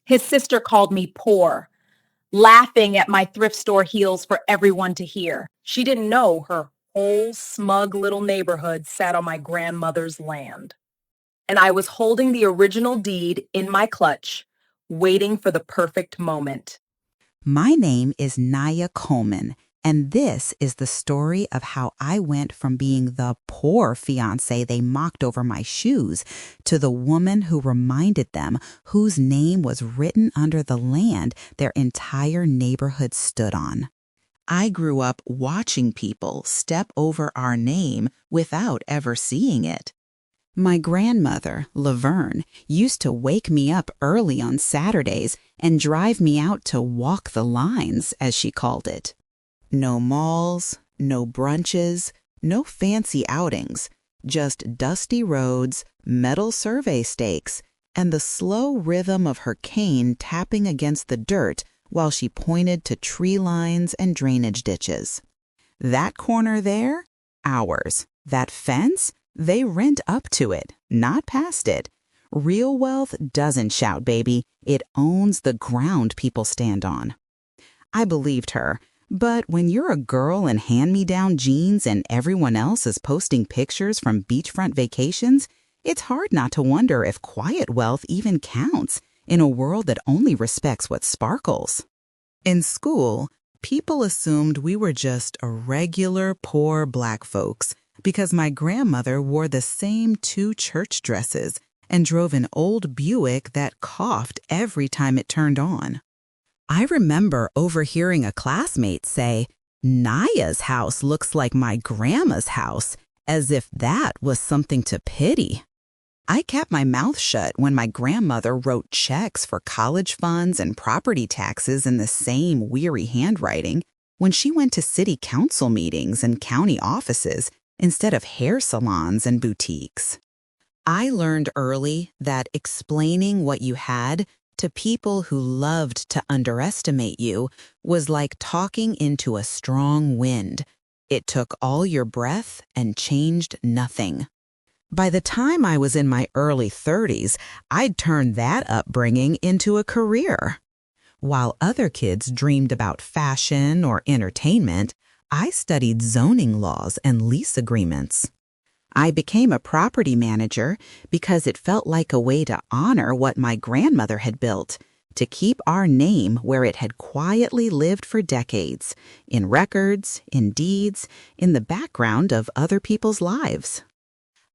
His sister called me poor, laughing at my thrift store heels for everyone to hear. She didn't know her whole smug little neighborhood sat on my grandmother's land. And I was holding the original deed in my clutch, waiting for the perfect moment. My name is Naya Coleman, and this is the story of how I went from being the poor fiance they mocked over my shoes to the woman who reminded them whose name was written under the land their entire neighborhood stood on. I grew up watching people step over our name without ever seeing it. My grandmother, Laverne, used to wake me up early on Saturdays and drive me out to walk the lines, as she called it. No malls, no brunches, no fancy outings, just dusty roads, metal survey stakes, and the slow rhythm of her cane tapping against the dirt while she pointed to tree lines and drainage ditches. That corner there? Ours. That fence? They rent up to it, not past it. Real wealth doesn't shout, baby. It owns the ground people stand on. I believed her, but when you're a girl in hand-me-down jeans and everyone else is posting pictures from beachfront vacations, it's hard not to wonder if quiet wealth even counts in a world that only respects what sparkles. In school, people assumed we were just a regular poor Black folks, because my grandmother wore the same 2 church dresses and drove an old Buick that coughed every time it turned on. I remember overhearing a classmate say, "Naya's house looks like my grandma's house," as if that was something to pity. I kept my mouth shut when my grandmother wrote checks for college funds and property taxes in the same weary handwriting when she went to city council meetings and county offices instead of hair salons and boutiques. I learned early that explaining what you had to people who loved to underestimate you was like talking into a strong wind. It took all your breath and changed nothing. By the time I was in my early 30s, I'd turned that upbringing into a career. While other kids dreamed about fashion or entertainment, I studied zoning laws and lease agreements. I became a property manager because it felt like a way to honor what my grandmother had built, to keep our name where it had quietly lived for decades, in records, in deeds, in the background of other people's lives.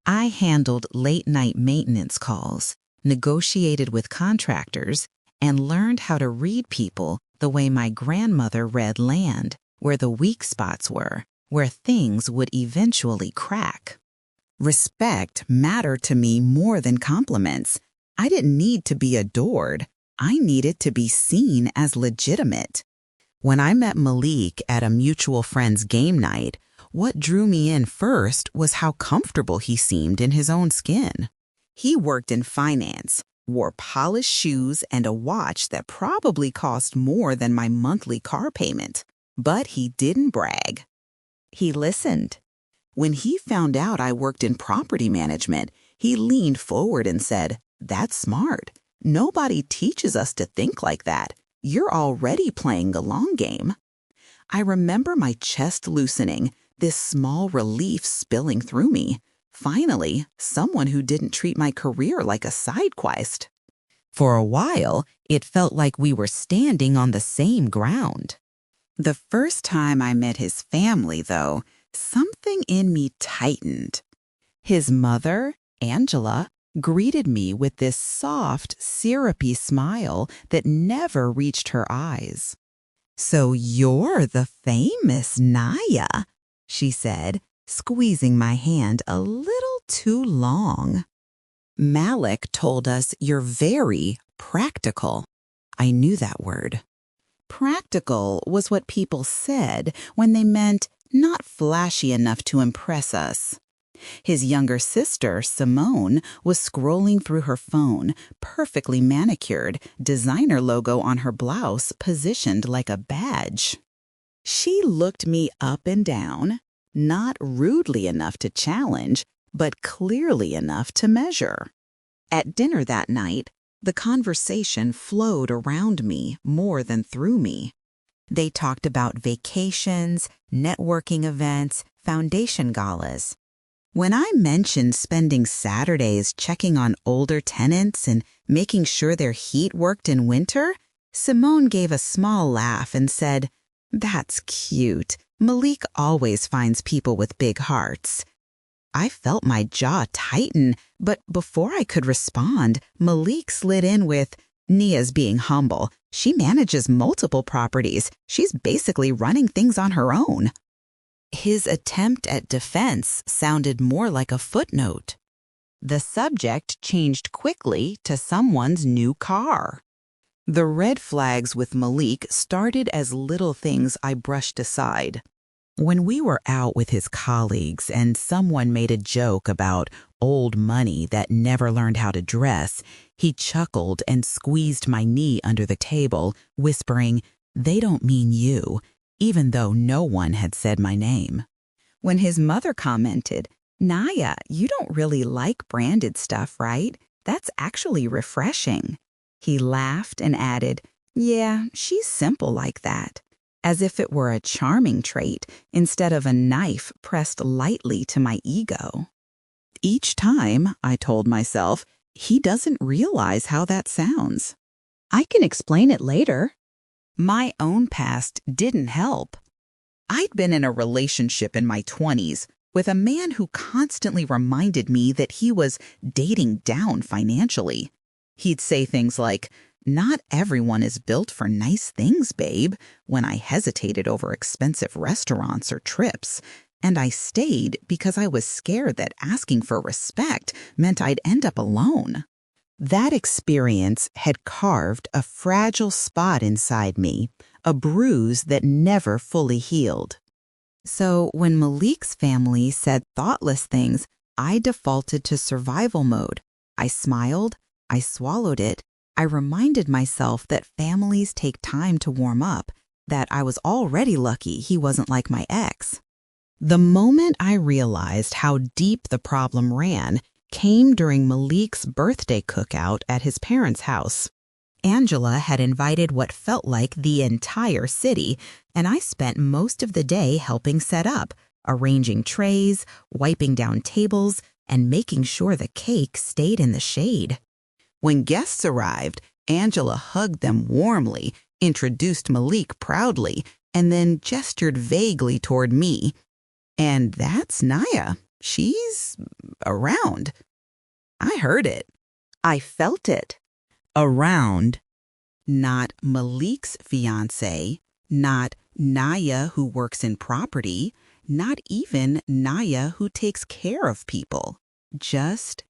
I handled late-night maintenance calls, negotiated with contractors, and learned how to read people the way my grandmother read land, where the weak spots were, where things would eventually crack. Respect mattered to me more than compliments. I didn't need to be adored. I needed to be seen as legitimate. When I met Malik at a mutual friend's game night, what drew me in first was how comfortable he seemed in his own skin. He worked in finance, wore polished shoes and a watch that probably cost more than my monthly car payment. But he didn't brag. He listened. When he found out I worked in property management, he leaned forward and said, "That's smart. Nobody teaches us to think like that. You're already playing the long game." I remember my chest loosening, this small relief spilling through me. Finally, someone who didn't treat my career like a side quest. For a while, it felt like we were standing on the same ground. The first time I met his family, though, something in me tightened. His mother, Angela, greeted me with this soft, syrupy smile that never reached her eyes. "So you're the famous Naya," she said, squeezing my hand a little too long. "Malik told us you're very practical." I knew that word. Practical was what people said when they meant not flashy enough to impress us. His younger sister, Simone, was scrolling through her phone, perfectly manicured, designer logo on her blouse positioned like a badge. She looked me up and down, not rudely enough to challenge, but clearly enough to measure. At dinner that night, The conversation flowed around me more than through me. They talked about vacations, networking events, foundation galas. When I mentioned spending Saturdays checking on older tenants and making sure their heat worked in winter, Simone gave a small laugh and said, "That's cute. Malik always finds people with big hearts." I felt my jaw tighten, but before I could respond, Malik slid in with, "Nia's being humble. She manages multiple properties. She's basically running things on her own." His attempt at defense sounded more like a footnote. The subject changed quickly to someone's new car. The red flags with Malik started as little things I brushed aside. When we were out with his colleagues and someone made a joke about old money that never learned how to dress, he chuckled and squeezed my knee under the table, whispering, "They don't mean you," even though no one had said my name. When his mother commented, "Naya, you don't really like branded stuff, right? That's actually refreshing," he laughed and added, "Yeah, she's simple like that," as if it were a charming trait instead of a knife pressed lightly to my ego. Each time, I told myself, he doesn't realize how that sounds. I can explain it later. My own past didn't help. I'd been in a relationship in my 20s with a man who constantly reminded me that he was dating down financially. He'd say things like, "Not everyone is built for nice things, babe," when I hesitated over expensive restaurants or trips, and I stayed because I was scared that asking for respect meant I'd end up alone. That experience had carved a fragile spot inside me, a bruise that never fully healed. So when Malik's family said thoughtless things, I defaulted to survival mode. I smiled, I swallowed it, I reminded myself that families take time to warm up, that I was already lucky he wasn't like my ex. The moment I realized how deep the problem ran came during Malik's birthday cookout at his parents' house. Angela had invited what felt like the entire city, and I spent most of the day helping set up, arranging trays, wiping down tables, and making sure the cake stayed in the shade. When guests arrived, Angela hugged them warmly, introduced Malik proudly, and then gestured vaguely toward me. "And that's Naya. She's around." I heard it. I felt it. Around. Not Malik's fiancé, not Naya who works in property, not even Naya who takes care of people. Just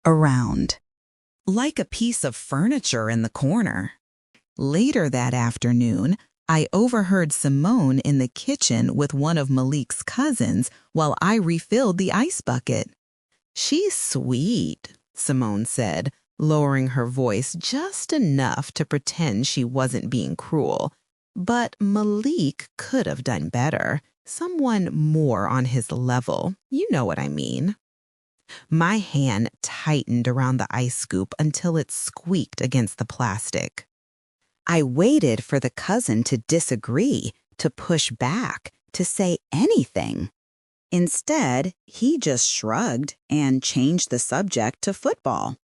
around. Like a piece of furniture in the corner. Later that afternoon, I overheard Simone in the kitchen with one of Malik's cousins while I refilled the ice bucket. "She's sweet," Simone said, lowering her voice just enough to pretend she wasn't being cruel. But Malik could have done better. Someone more on his level. You know what I mean. My hand tightened around the ice scoop until it squeaked against the plastic. I waited for the cousin to disagree, to push back, to say anything. Instead, he just shrugged and changed the subject to football.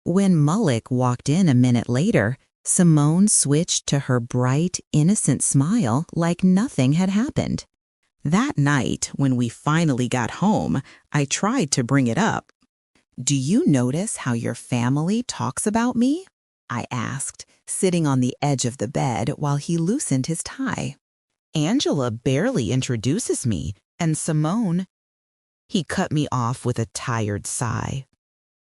When Malik walked in a minute later, Simone switched to her bright, innocent smile like nothing had happened. That night, when we finally got home, I tried to bring it up. "Do you notice how your family talks about me?" I asked, sitting on the edge of the bed while he loosened his tie. "Angela barely introduces me, and Simone—" He cut me off with a tired sigh.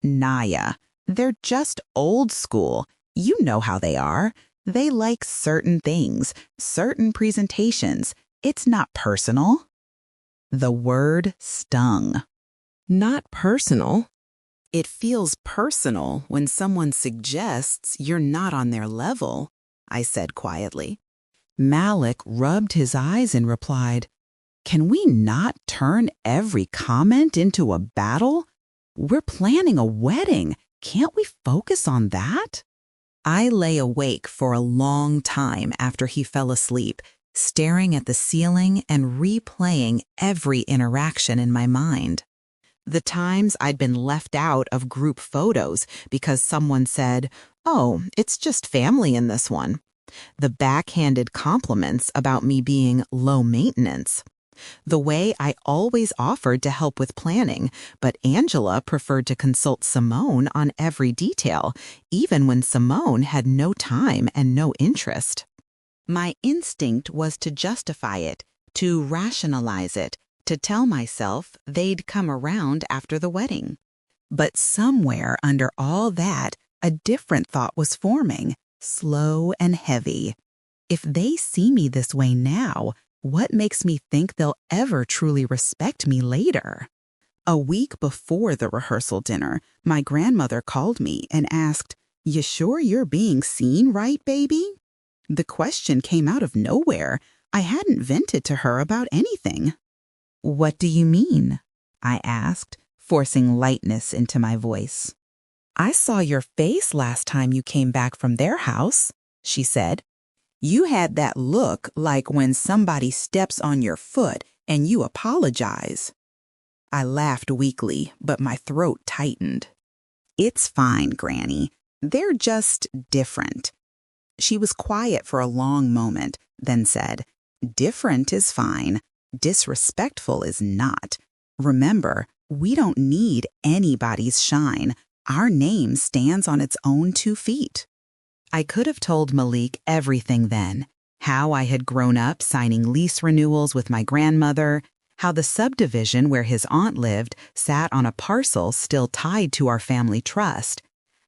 "Naya, they're just old school. You know how they are. They like certain things, certain presentations. It's not personal." The word stung. Not personal. It feels personal when someone suggests you're not on their level, I said quietly. Malik rubbed his eyes and replied, "Can we not turn every comment into a battle? We're planning a wedding. Can't we focus on that?" I lay awake for a long time after he fell asleep, staring at the ceiling and replaying every interaction in my mind. The times I'd been left out of group photos because someone said, "Oh, it's just family in this one." The backhanded compliments about me being low maintenance. The way I always offered to help with planning, but Angela preferred to consult Simone on every detail, even when Simone had no time and no interest. My instinct was to justify it, to rationalize it, to tell myself they'd come around after the wedding. But somewhere under all that, a different thought was forming, slow and heavy. If they see me this way now, what makes me think they'll ever truly respect me later? A week before the rehearsal dinner, my grandmother called me and asked, "You sure you're being seen right, baby?" The question came out of nowhere. I hadn't vented to her about anything. "What do you mean?" I asked, forcing lightness into my voice. "I saw your face last time you came back from their house," she said. "You had that look like when somebody steps on your foot and you apologize." I laughed weakly, but my throat tightened. "It's fine, Granny. They're just different." She was quiet for a long moment, then said, "Different is fine. Disrespectful is not. Remember, we don't need anybody's shine. Our name stands on its own 2 feet." I could have told Malik everything then. How I had grown up signing lease renewals with my grandmother, how the subdivision where his aunt lived sat on a parcel still tied to our family trust,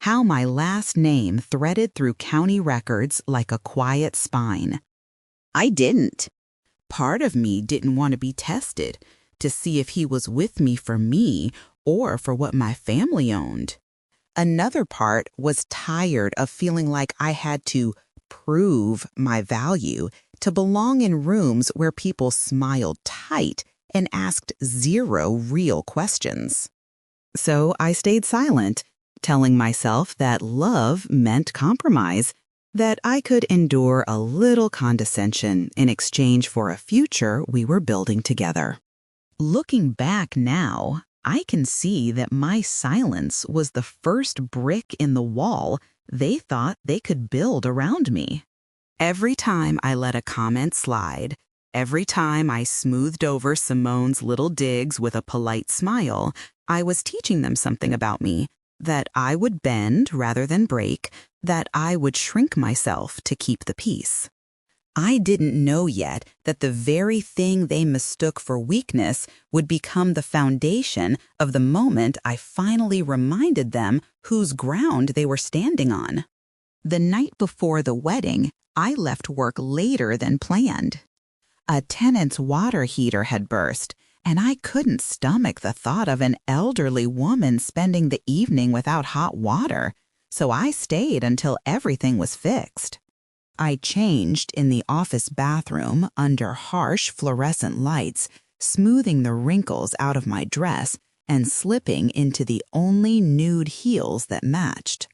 how my last name threaded through county records like a quiet spine. I didn't. Part of me didn't want to be tested, to see if he was with me for me or for what my family owned. Another part was tired of feeling like I had to prove my value to belong in rooms where people smiled tight and asked 0 real questions. So I stayed silent, telling myself that love meant compromise, that I could endure a little condescension in exchange for a future we were building together. Looking back now, I can see that my silence was the first brick in the wall they thought they could build around me. Every time I let a comment slide, every time I smoothed over Simone's little digs with a polite smile, I was teaching them something about me, that I would bend rather than break, that I would shrink myself to keep the peace. I didn't know yet that the very thing they mistook for weakness would become the foundation of the moment I finally reminded them whose ground they were standing on. The night before the wedding, I left work later than planned. A tenant's water heater had burst, and I couldn't stomach the thought of an elderly woman spending the evening without hot water, so I stayed until everything was fixed. I changed in the office bathroom under harsh fluorescent lights, smoothing the wrinkles out of my dress and slipping into the only nude heels that matched.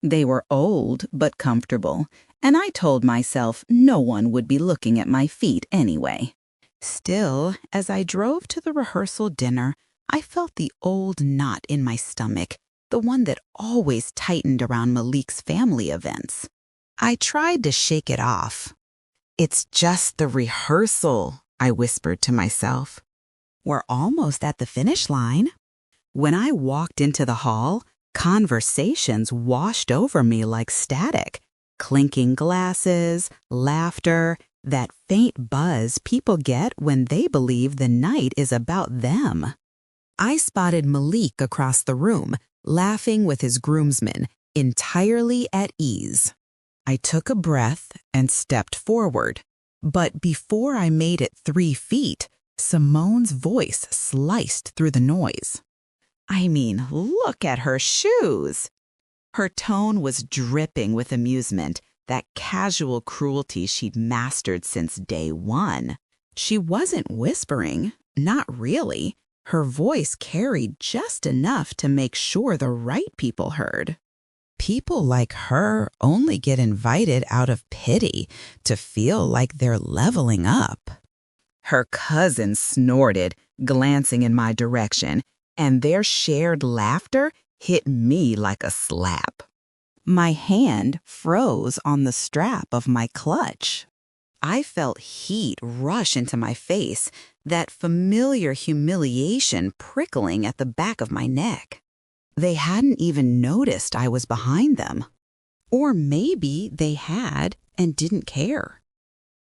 They were old but comfortable, and I told myself no one would be looking at my feet anyway. Still, as I drove to the rehearsal dinner, I felt the old knot in my stomach, the one that always tightened around Malik's family events. I tried to shake it off. "It's just the rehearsal," I whispered to myself. "We're almost at the finish line." When I walked into the hall, conversations washed over me like static. Clinking glasses, laughter, that faint buzz people get when they believe the night is about them. I spotted Malik across the room, laughing with his groomsmen, entirely at ease. I took a breath and stepped forward. But before I made it 3 feet, Simone's voice sliced through the noise. "I mean, look at her shoes." Her tone was dripping with amusement, that casual cruelty she'd mastered since day 1. She wasn't whispering, not really. Her voice carried just enough to make sure the right people heard. People like her only get invited out of pity to feel like they're leveling up. Her cousin snorted, glancing in my direction, and their shared laughter hit me like a slap. My hand froze on the strap of my clutch. I felt heat rush into my face, that familiar humiliation prickling at the back of my neck. They hadn't even noticed I was behind them. Or maybe they had and didn't care.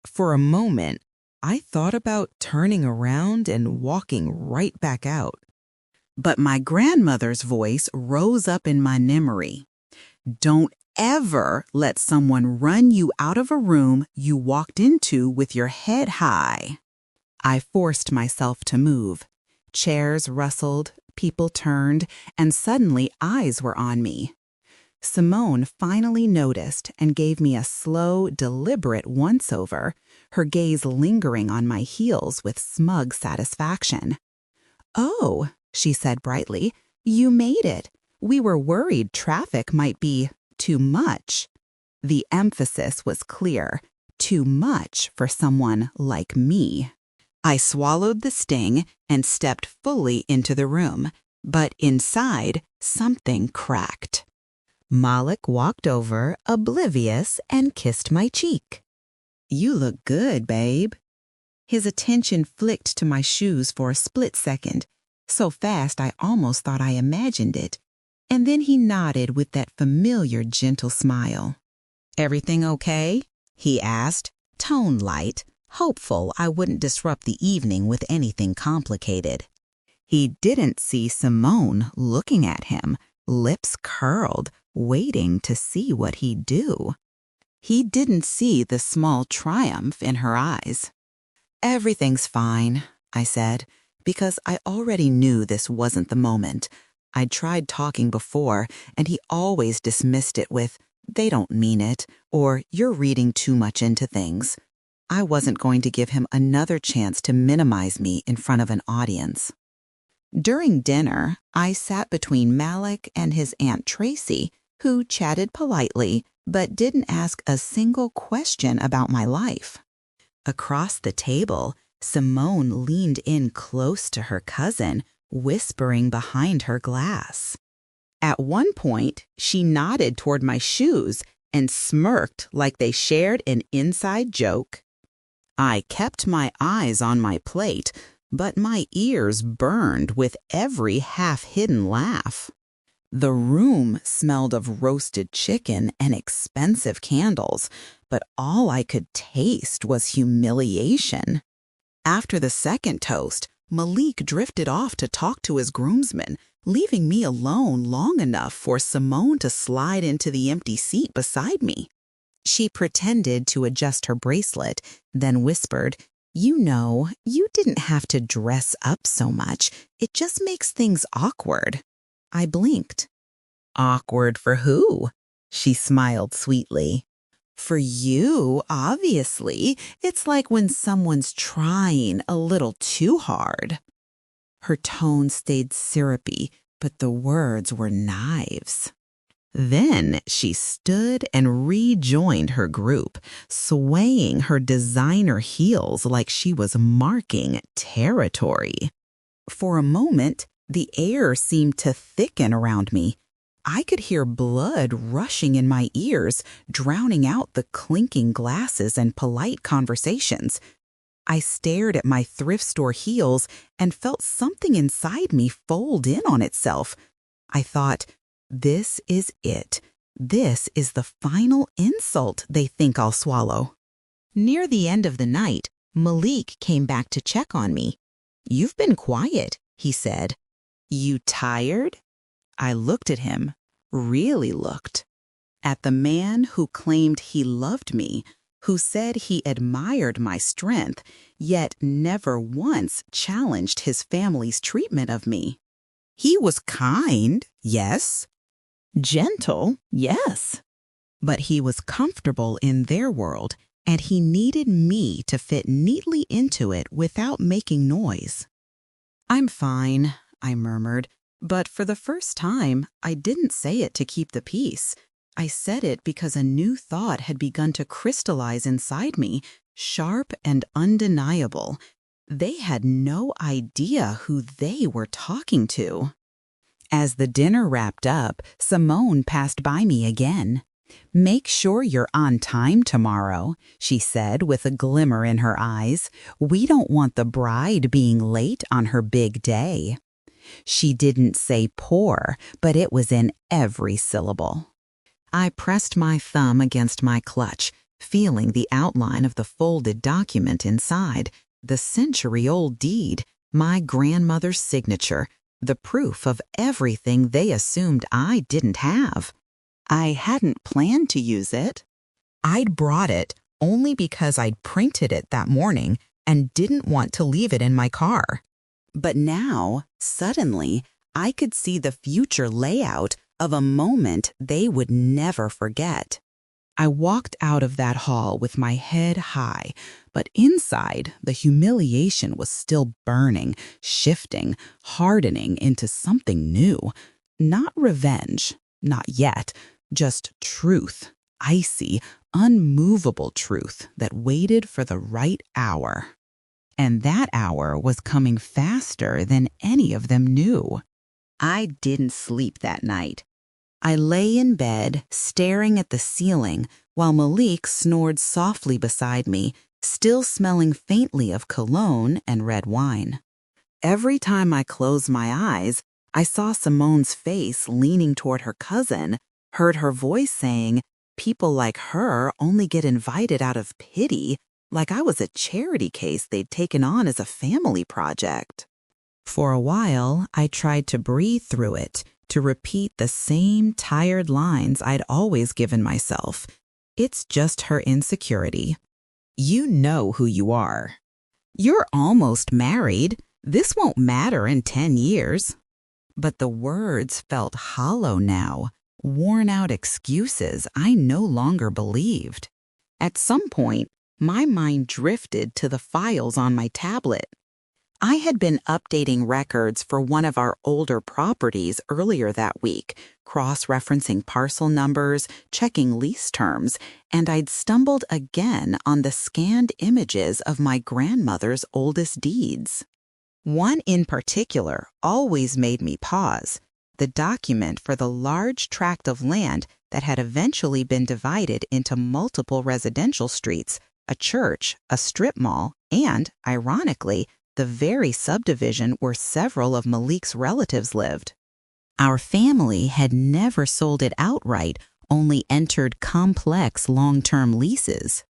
For a moment, I thought about turning around and walking right back out. But my grandmother's voice rose up in my memory. Don't ever let someone run you out of a room you walked into with your head high. I forced myself to move. Chairs rustled, people turned, and suddenly eyes were on me. Simone finally noticed and gave me a slow, deliberate once-over, her gaze lingering on my heels with smug satisfaction. "Oh," she said brightly, "you made it. We were worried traffic might be too much." The emphasis was clear. Too much for someone like me. I swallowed the sting and stepped fully into the room, but inside, something cracked. Malik walked over, oblivious, and kissed my cheek. "You look good, babe." His attention flicked to my shoes for a split second, so fast I almost thought I imagined it. And then he nodded with that familiar, gentle smile. "Everything okay?" he asked, tone light, hopeful I wouldn't disrupt the evening with anything complicated. He didn't see Simone looking at him, lips curled, waiting to see what he'd do. He didn't see the small triumph in her eyes. "Everything's fine," I said, because I already knew this wasn't the moment. I'd tried talking before, and he always dismissed it with, "They don't mean it," or "You're reading too much into things." I wasn't going to give him another chance to minimize me in front of an audience. During dinner, I sat between Malik and his Aunt Tracy, who chatted politely but didn't ask a single question about my life. Across the table, Simone leaned in close to her cousin, whispering behind her glass. At one point, she nodded toward my shoes and smirked like they shared an inside joke. I kept my eyes on my plate, but my ears burned with every half-hidden laugh. The room smelled of roasted chicken and expensive candles, but all I could taste was humiliation. After the second toast, Malik drifted off to talk to his groomsmen, leaving me alone long enough for Simone to slide into the empty seat beside me. She pretended to adjust her bracelet, then whispered, "You know, you didn't have to dress up so much. It just makes things awkward." I blinked. "Awkward for who?" She smiled sweetly. "For you, obviously. It's like when someone's trying a little too hard." Her tone stayed syrupy, but the words were knives. Then she stood and rejoined her group, swaying her designer heels like she was marking territory. For a moment, the air seemed to thicken around me. I could hear blood rushing in my ears, drowning out the clinking glasses and polite conversations. I stared at my thrift store heels and felt something inside me fold in on itself. I thought, this is it. This is the final insult they think I'll swallow. Near the end of the night, Malik came back to check on me. "You've been quiet," he said. "You tired?" I looked at him, really looked. At the man who claimed he loved me, who said he admired my strength, yet never once challenged his family's treatment of me. He was kind, yes. Gentle, yes. But he was comfortable in their world, and he needed me to fit neatly into it without making noise. "I'm fine," I murmured, But for the first time, I didn't say it to keep the peace. I said it because a new thought had begun to crystallize inside me, sharp and undeniable. They had no idea who they were talking to. As the dinner wrapped up, Simone passed by me again. "Make sure you're on time tomorrow," she said with a glimmer in her eyes. "We don't want the bride being late on her big day." She didn't say poor, but it was in every syllable. I pressed my thumb against my clutch, feeling the outline of the folded document inside, the century-old deed, my grandmother's signature, the proof of everything they assumed I didn't have. I hadn't planned to use it. I'd brought it only because I'd printed it that morning and didn't want to leave it in my car. But now, suddenly, I could see the future layout of a moment they would never forget. I walked out of that hall with my head high, but inside, the humiliation was still burning, shifting, hardening into something new. Not revenge, not yet, just truth, icy, unmovable truth that waited for the right hour. And that hour was coming faster than any of them knew. I didn't sleep that night. I lay in bed, staring at the ceiling, while Malik snored softly beside me, still smelling faintly of cologne and red wine. Every time I closed my eyes, I saw Simone's face leaning toward her cousin, heard her voice saying, "People like her only get invited out of pity," like I was a charity case they'd taken on as a family project. For a while, I tried to breathe through it, to repeat the same tired lines I'd always given myself. It's just her insecurity. You know who you are. You're almost married. This won't matter in 10 years. But the words felt hollow now, worn-out excuses I no longer believed. At some point, my mind drifted to the files on my tablet. I had been updating records for one of our older properties earlier that week, cross-referencing parcel numbers, checking lease terms, and I'd stumbled again on the scanned images of my grandmother's oldest deeds. One in particular always made me pause, the document for the large tract of land that had eventually been divided into multiple residential streets, a church, a strip mall, and, ironically, the very subdivision where several of Malik's relatives lived. Our family had never sold it outright, only entered complex long-term leases.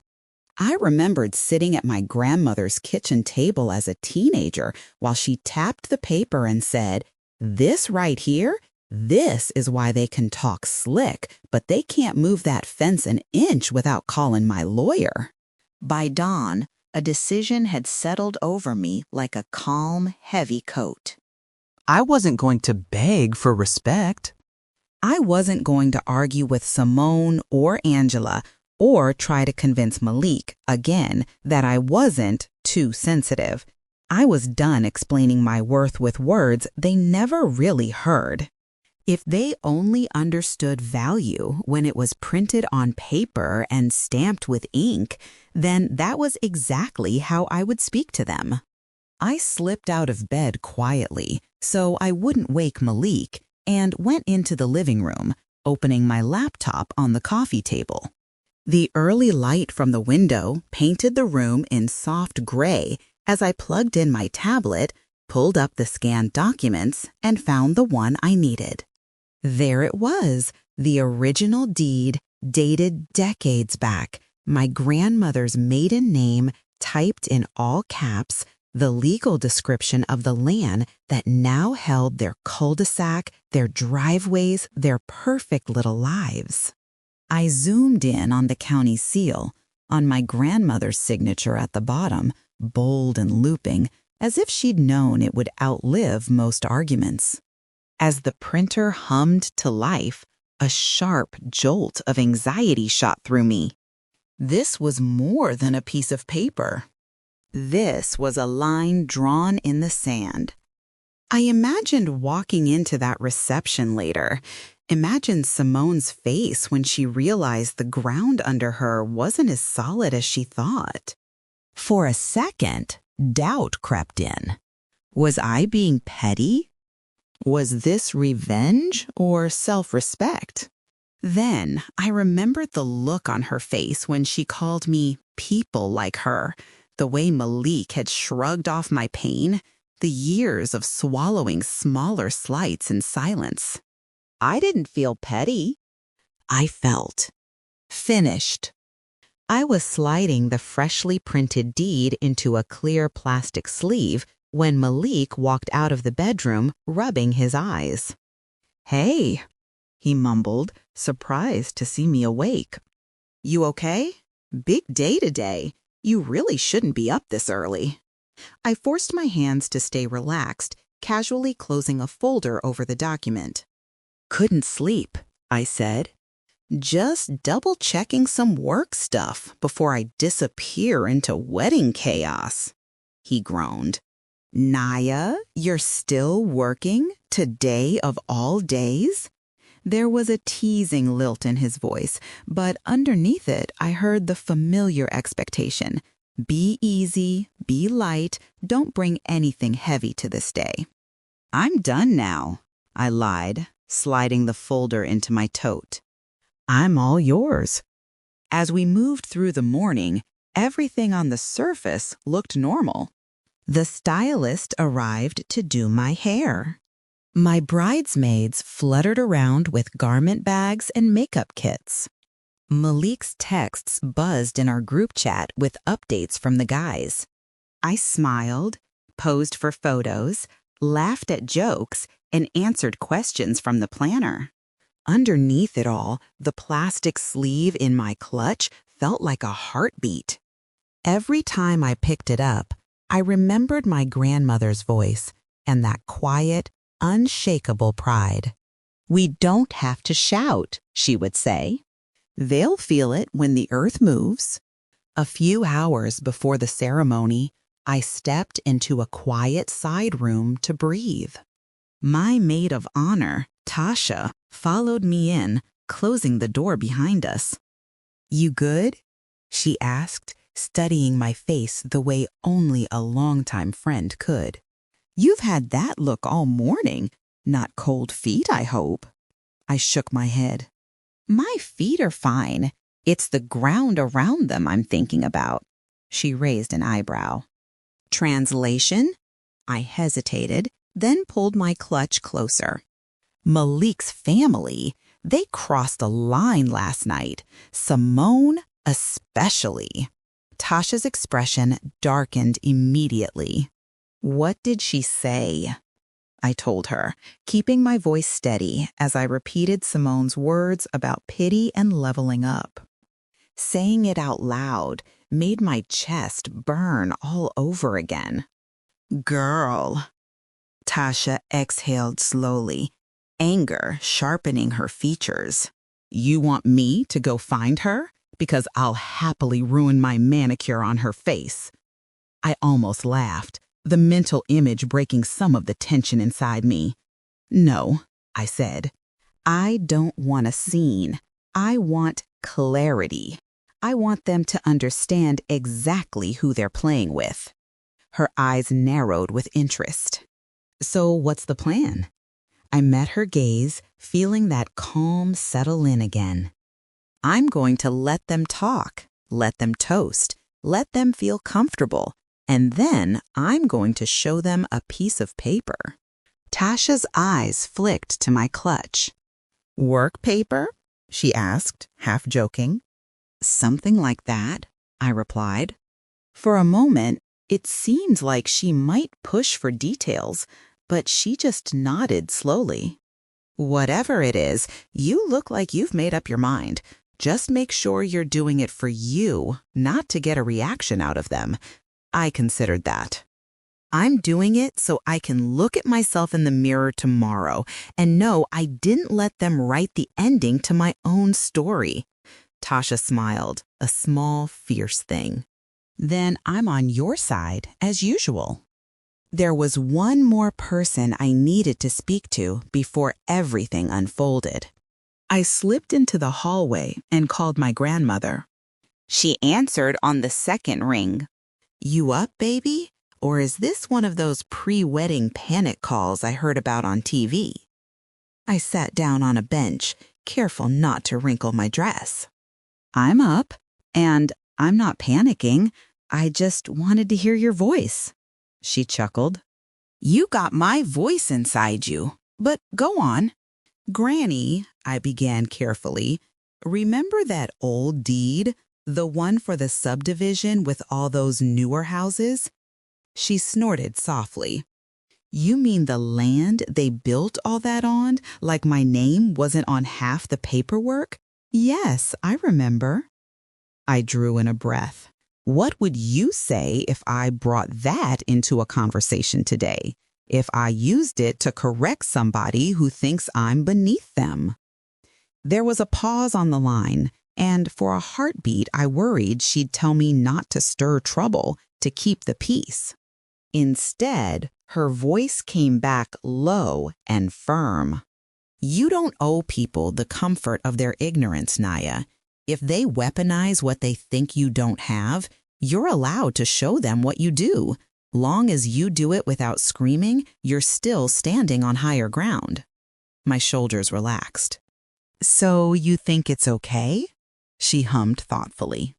I remembered sitting at my grandmother's kitchen table as a teenager while she tapped the paper and said, "This right here, this is why they can talk slick, but they can't move that fence an inch without calling my lawyer." By dawn, a decision had settled over me like a calm, heavy coat. I wasn't going to beg for respect. I wasn't going to argue with Simone or Angela or try to convince Malik, again, that I wasn't too sensitive. I was done explaining my worth with words they never really heard. If they only understood value when it was printed on paper and stamped with ink, then that was exactly how I would speak to them. I slipped out of bed quietly so I wouldn't wake Malik and went into the living room, opening my laptop on the coffee table. The early light from the window painted the room in soft gray as I plugged in my tablet, pulled up the scanned documents, and found the one I needed. There it was, the original deed, dated decades back, my grandmother's maiden name typed in all caps, the legal description of the land that now held their cul-de-sac, their driveways, their perfect little lives. I zoomed in on the county seal, on my grandmother's signature at the bottom, bold and looping, as if she'd known it would outlive most arguments. As the printer hummed to life, a sharp jolt of anxiety shot through me. This was more than a piece of paper. This was a line drawn in the sand. I imagined walking into that reception later. Imagined Simone's face when she realized the ground under her wasn't as solid as she thought. For a second, doubt crept in. Was I being petty? Was this revenge or self-respect? Then I remembered the look on her face when she called me people like her, the way Malik had shrugged off my pain, the years of swallowing smaller slights in silence. I didn't feel petty. I felt finished. I was sliding the freshly printed deed into a clear plastic sleeve when Malik walked out of the bedroom, rubbing his eyes. "Hey," he mumbled, surprised to see me awake. "You okay? Big day today. You really shouldn't be up this early." I forced my hands to stay relaxed, casually closing a folder over the document. "Couldn't sleep," I said. "Just double-checking some work stuff before I disappear into wedding chaos." He groaned. "Naya, you're still working? Today of all days?" There was a teasing lilt in his voice, but underneath it I heard the familiar expectation. Be easy, be light, don't bring anything heavy to this day. "I'm done now," I lied, sliding the folder into my tote. "I'm all yours." As we moved through the morning, everything on the surface looked normal. The stylist arrived to do my hair. My bridesmaids fluttered around with garment bags and makeup kits. Malik's texts buzzed in our group chat with updates from the guys. I smiled, posed for photos, laughed at jokes, and answered questions from the planner. Underneath it all, the plastic sleeve in my clutch felt like a heartbeat. Every time I picked it up, I remembered my grandmother's voice and that quiet, unshakable pride. "We don't have to shout," she would say. "They'll feel it when the earth moves." A few hours before the ceremony, I stepped into a quiet side room to breathe. My maid of honor, Tasha, followed me in, closing the door behind us. "You good?" she asked, studying my face the way only a longtime friend could. "You've had that look all morning. Not cold feet, I hope." I shook my head. "My feet are fine. It's the ground around them I'm thinking about." She raised an eyebrow. Translation? I hesitated, then pulled my clutch closer. Malik's family, they crossed a line last night. Simone especially. Tasha's expression darkened immediately. "What did she say?" I told her, keeping my voice steady as I repeated Simone's words about pity and leveling up. Saying it out loud made my chest burn all over again. "Girl." Tasha exhaled slowly, anger sharpening her features. "You want me to go find her? Because I'll happily ruin my manicure on her face." I almost laughed, the mental image breaking some of the tension inside me. "No," I said. "I don't want a scene. I want clarity. I want them to understand exactly who they're playing with." Her eyes narrowed with interest. "So what's the plan?" I met her gaze, feeling that calm settle in again. "I'm going to let them talk, let them toast, let them feel comfortable, and then I'm going to show them a piece of paper." Tasha's eyes flicked to my clutch. "Work paper?" she asked, half joking. "Something like that," I replied. For a moment, it seemed like she might push for details, but she just nodded slowly. "Whatever it is, you look like you've made up your mind. Just make sure you're doing it for you, not to get a reaction out of them." I considered that. "I'm doing it so I can look at myself in the mirror tomorrow and know I didn't let them write the ending to my own story." Tasha smiled, a small, fierce thing. "Then I'm on your side, as usual." There was one more person I needed to speak to before everything unfolded. I slipped into the hallway and called my grandmother. She answered on the second ring. "You up, baby? Or is this one of those pre-wedding panic calls I heard about on TV?" I sat down on a bench, careful not to wrinkle my dress. "I'm up, and I'm not panicking. I just wanted to hear your voice." She chuckled. "You got my voice inside you, but go on." "Granny," I began carefully, "remember that old deed, the one for the subdivision with all those newer houses?" She snorted softly. "You mean the land they built all that on, like my name wasn't on half the paperwork?" "Yes, I remember." I drew in a breath. What would you say if I brought that into a conversation today? If I used it to correct somebody who thinks I'm beneath them? There was a pause on the line, and for a heartbeat I worried she'd tell me not to stir trouble, to keep the peace. Instead, her voice came back low and firm. "You don't owe people the comfort of their ignorance, Naya. If they weaponize what they think you don't have, you're allowed to show them what you do. Long as you do it without screaming, you're still standing on higher ground." My shoulders relaxed. "So you think it's okay?" She hummed thoughtfully.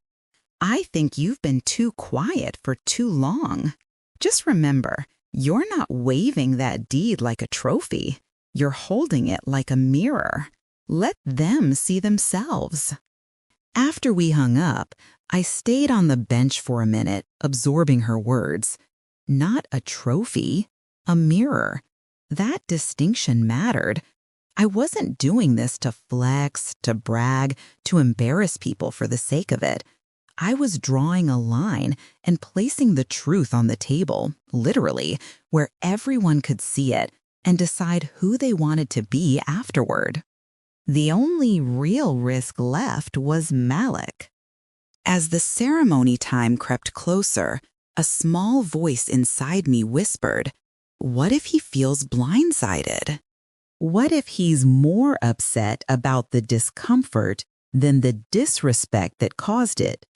"I think you've been too quiet for too long. Just remember, you're not waving that deed like a trophy. You're holding it like a mirror. Let them see themselves." After we hung up, I stayed on the bench for a minute, absorbing her words. Not a trophy, a mirror. That distinction mattered. I wasn't doing this to flex, to brag, to embarrass people for the sake of it. I was drawing a line and placing the truth on the table, literally, where everyone could see it and decide who they wanted to be afterward. The only real risk left was Malik. As the ceremony time crept closer, a small voice inside me whispered, "What if he feels blindsided? What if he's more upset about the discomfort than the disrespect that caused it?"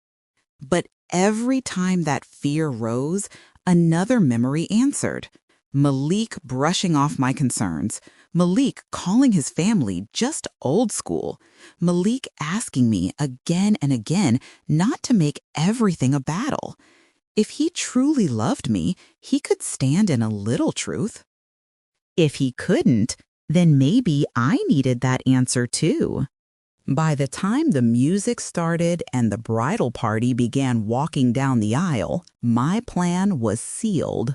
But every time that fear rose, another memory answered. Malik brushing off my concerns. Malik calling his family just old school. Malik asking me again and again not to make everything a battle. If he truly loved me, he could stand in a little truth. If he couldn't, then maybe I needed that answer too. By the time the music started and the bridal party began walking down the aisle, my plan was sealed.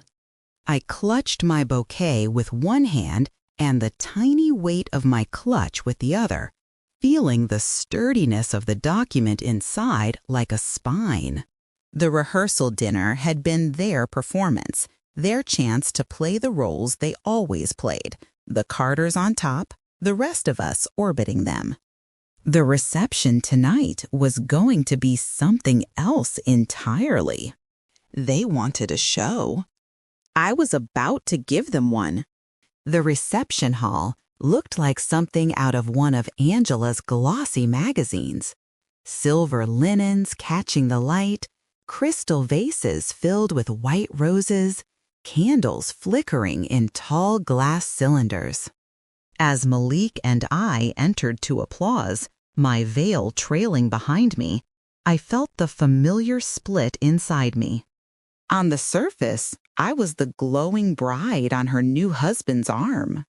I clutched my bouquet with one hand and the tiny weight of my clutch with the other, feeling the sturdiness of the document inside like a spine. The rehearsal dinner had been their performance, their chance to play the roles they always played, the Carters on top, the rest of us orbiting them. The reception tonight was going to be something else entirely. They wanted a show. I was about to give them one. The reception hall looked like something out of one of Angela's glossy magazines. Silver linens catching the light, crystal vases filled with white roses, candles flickering in tall glass cylinders. As Malik and I entered to applause, my veil trailing behind me, I felt the familiar split inside me. On the surface, I was the glowing bride on her new husband's arm.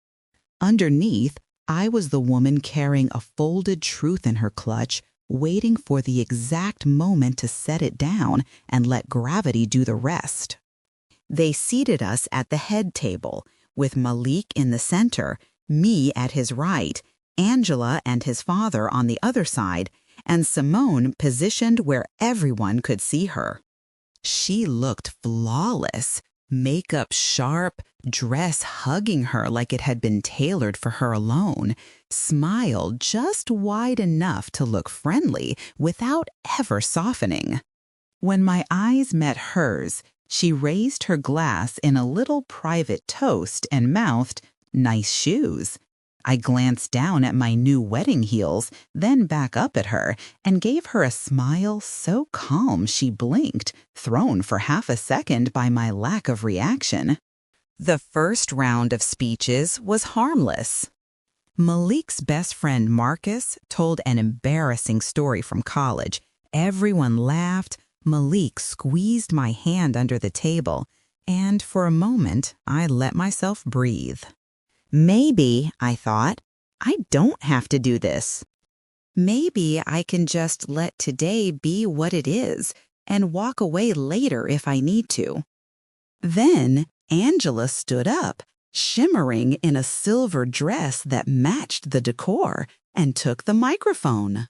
Underneath, I was the woman carrying a folded truth in her clutch, waiting for the exact moment to set it down and let gravity do the rest. They seated us at the head table, with Malik in the center, me at his right, Angela and his father on the other side, and Simone positioned where everyone could see her. She looked flawless, makeup sharp, dress hugging her like it had been tailored for her alone, smile just wide enough to look friendly without ever softening. When my eyes met hers, She raised her glass in a little private toast and mouthed, "Nice shoes." I glanced down at my new wedding heels, then back up at her, and gave her a smile so calm she blinked, thrown for half a second by my lack of reaction. The first round of speeches was harmless. Malik's best friend Marcus told an embarrassing story from college. Everyone laughed. Malik squeezed my hand under the table, and for a moment, I let myself breathe. Maybe, I thought, I don't have to do this. Maybe I can just let today be what it is and walk away later if I need to. Then Angela stood up, shimmering in a silver dress that matched the decor, and took the microphone.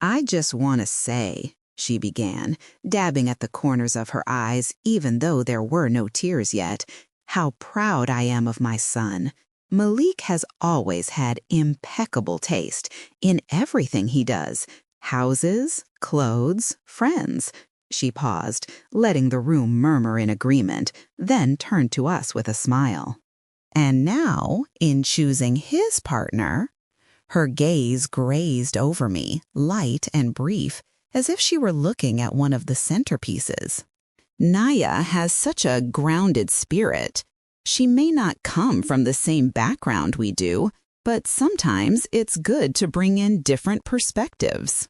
"I just want to say," she began, dabbing at the corners of her eyes even though there were no tears yet, "how proud I am of my son. Malik has always had impeccable taste in everything he does. Houses, clothes, friends." She paused, letting the room murmur in agreement, then turned to us with a smile. "And now, in choosing his partner," her gaze grazed over me, light and brief, as if she were looking at one of the centerpieces. "Naya has such a grounded spirit. She may not come from the same background we do, but sometimes it's good to bring in different perspectives."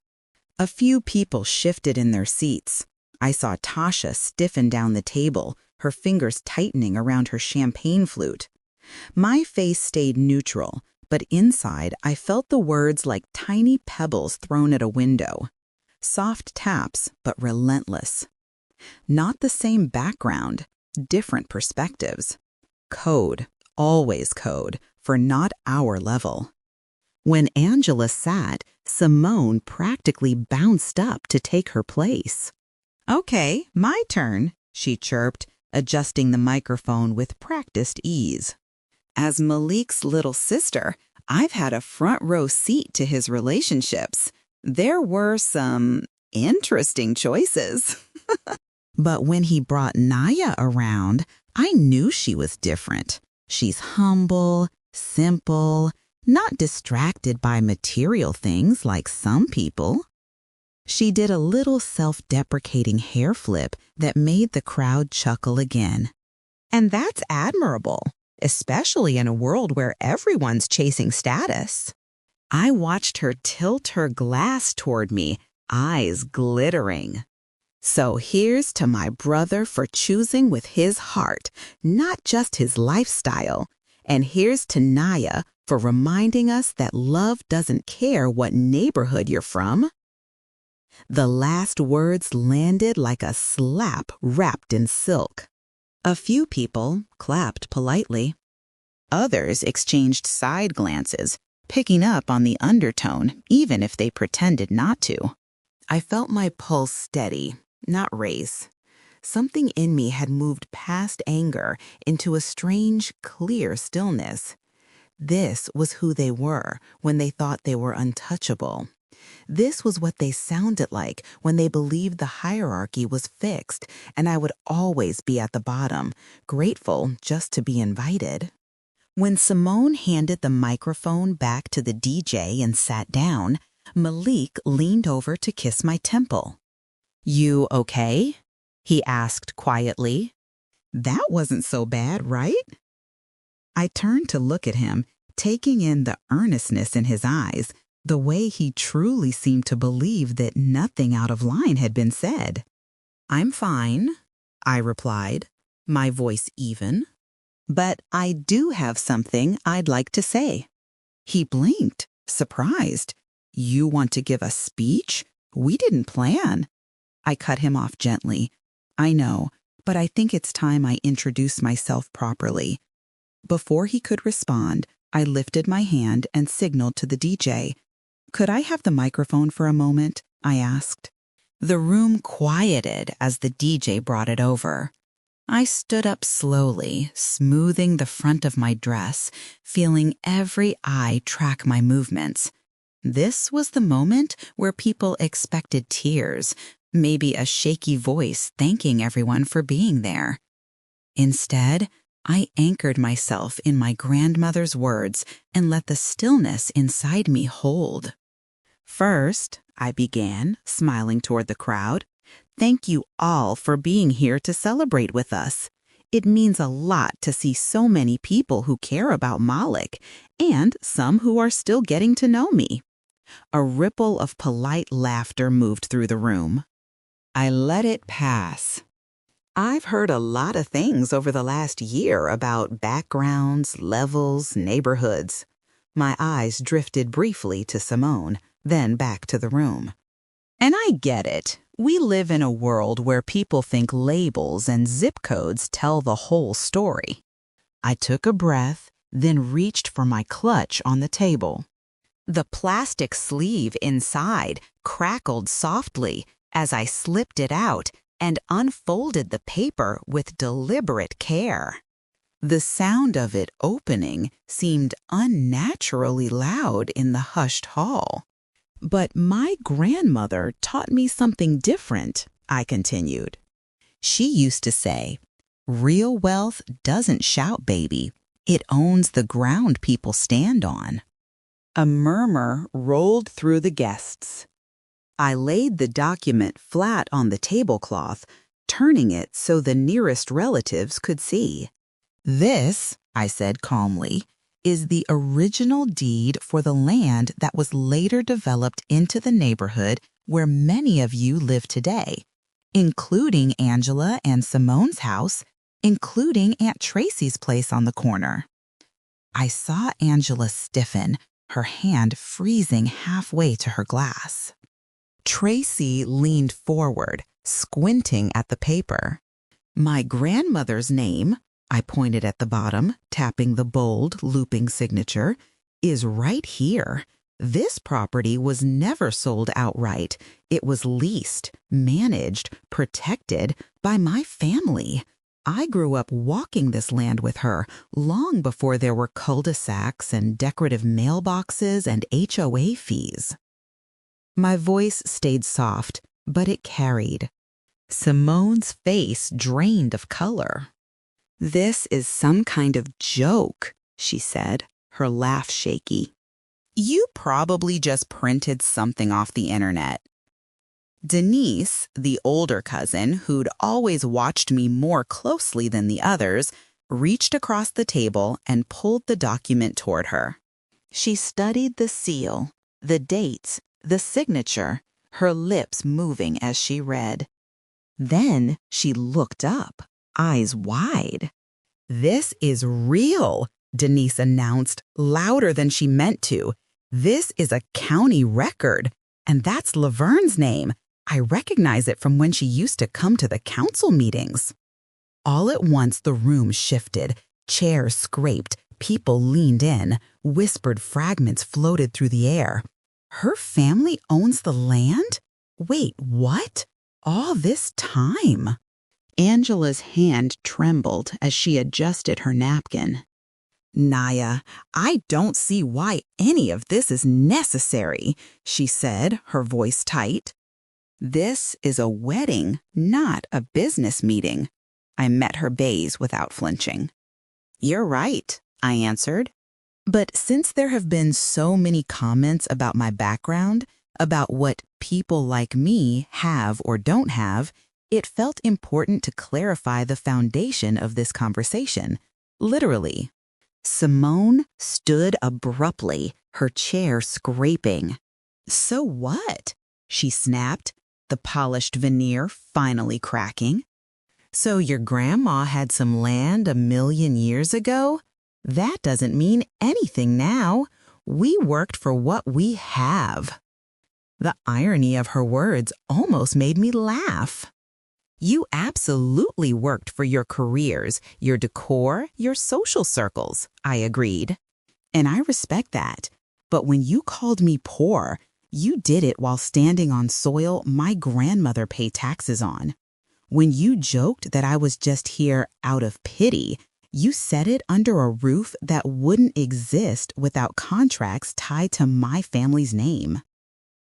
A few people shifted in their seats. I saw Tasha stiffen down the table, her fingers tightening around her champagne flute. My face stayed neutral, but inside I felt the words like tiny pebbles thrown at a window. Soft taps, but relentless. Not the same background, different perspectives. Code, always code, for not our level. When Angela sat, Simone practically bounced up to take her place. "Okay, my turn," she chirped, adjusting the microphone with practiced ease. "As Malik's little sister, I've had a front row seat to his relationships. There were some interesting choices." But when he brought Naya around, I knew she was different. She's humble, simple, not distracted by material things like some people. She did a little self-deprecating hair flip that made the crowd chuckle again. And that's admirable, especially in a world where everyone's chasing status. I watched her tilt her glass toward me, eyes glittering. "So here's to my brother for choosing with his heart, not just his lifestyle. And here's to Naya for reminding us that love doesn't care what neighborhood you're from." The last words landed like a slap wrapped in silk. A few people clapped politely. Others exchanged side glances, picking up on the undertone even if they pretended not to. I felt my pulse steady, not race. Something in me had moved past anger into a strange, clear stillness. This was who they were when they thought they were untouchable. This was what they sounded like when they believed the hierarchy was fixed and I would always be at the bottom, grateful just to be invited. When Simone handed the microphone back to the DJ and sat down, Malik leaned over to kiss my temple. "You okay?" he asked quietly. "That wasn't so bad, right?" I turned to look at him, taking in the earnestness in his eyes, the way he truly seemed to believe that nothing out of line had been said. "I'm fine," I replied, my voice even. "But I do have something I'd like to say." He blinked, surprised. "You want to give a speech? We didn't plan." I cut him off gently. "I know, but I think it's time I introduce myself properly." Before he could respond, I lifted my hand and signaled to the DJ. "Could I have the microphone for a moment?" I asked. The room quieted as the DJ brought it over. I stood up slowly, smoothing the front of my dress, feeling every eye track my movements. This was the moment where people expected tears, maybe a shaky voice thanking everyone for being there. Instead, I anchored myself in my grandmother's words and let the stillness inside me hold. First, I began, smiling toward the crowd. Thank you all for being here to celebrate with us. It means a lot to see so many people who care about Malik, and some who are still getting to know me. A ripple of polite laughter moved through the room. I let it pass. I've heard a lot of things over the last year about backgrounds, levels, neighborhoods. My eyes drifted briefly to Simone, then back to the room. And I get it. We live in a world where people think labels and zip codes tell the whole story. I took a breath, then reached for my clutch on the table. The plastic sleeve inside crackled softly as I slipped it out and unfolded the paper with deliberate care. The sound of it opening seemed unnaturally loud in the hushed hall. But my grandmother taught me something different, I continued. She used to say, "Real wealth doesn't shout, baby. It owns the ground people stand on." A murmur rolled through the guests. I laid the document flat on the tablecloth, turning it so the nearest relatives could see. "This," I said calmly, "is the original deed for the land that was later developed into the neighborhood where many of you live today, including Angela and Simone's house, including Aunt Tracy's place on the corner." I saw Angela stiffen, her hand freezing halfway to her glass. Tracy leaned forward, squinting at the paper. "My grandmother's name," I pointed at the bottom, tapping the bold, looping signature, "is right here. This property was never sold outright. It was leased, managed, protected by my family. I grew up walking this land with her long before there were cul-de-sacs and decorative mailboxes and HOA fees." My voice stayed soft, but it carried. Simone's face drained of color. "This is some kind of joke," she said, her laugh shaky. "You probably just printed something off the internet." Denise, the older cousin, who'd always watched me more closely than the others, reached across the table and pulled the document toward her. She studied the seal, the dates, the signature, her lips moving as she read. Then she looked up, eyes wide. "This is real," Denise announced, louder than she meant to. "This is a county record, and that's Laverne's name. I recognize it from when she used to come to the council meetings." All at once the room shifted, chairs scraped, people leaned in, whispered fragments floated through the air. "Her family owns the land? Wait, what? All this time?" Angela's hand trembled as she adjusted her napkin. "Naya, I don't see why any of this is necessary," she said, her voice tight. "This is a wedding, not a business meeting." I met her gaze without flinching. "You're right," I answered. But since there have been so many comments about my background, about what people like me have or don't have, it felt important to clarify the foundation of this conversation, literally. Simone stood abruptly, her chair scraping. "So what?" she snapped, the polished veneer finally cracking. "So your grandma had some land 1,000,000 years ago? That doesn't mean anything now. We worked for what we have." The irony of her words almost made me laugh. "You absolutely worked for your careers, your decor, your social circles," I agreed. "And I respect that. But when you called me poor, you did it while standing on soil my grandmother paid taxes on. When you joked that I was just here out of pity, you said it under a roof that wouldn't exist without contracts tied to my family's name."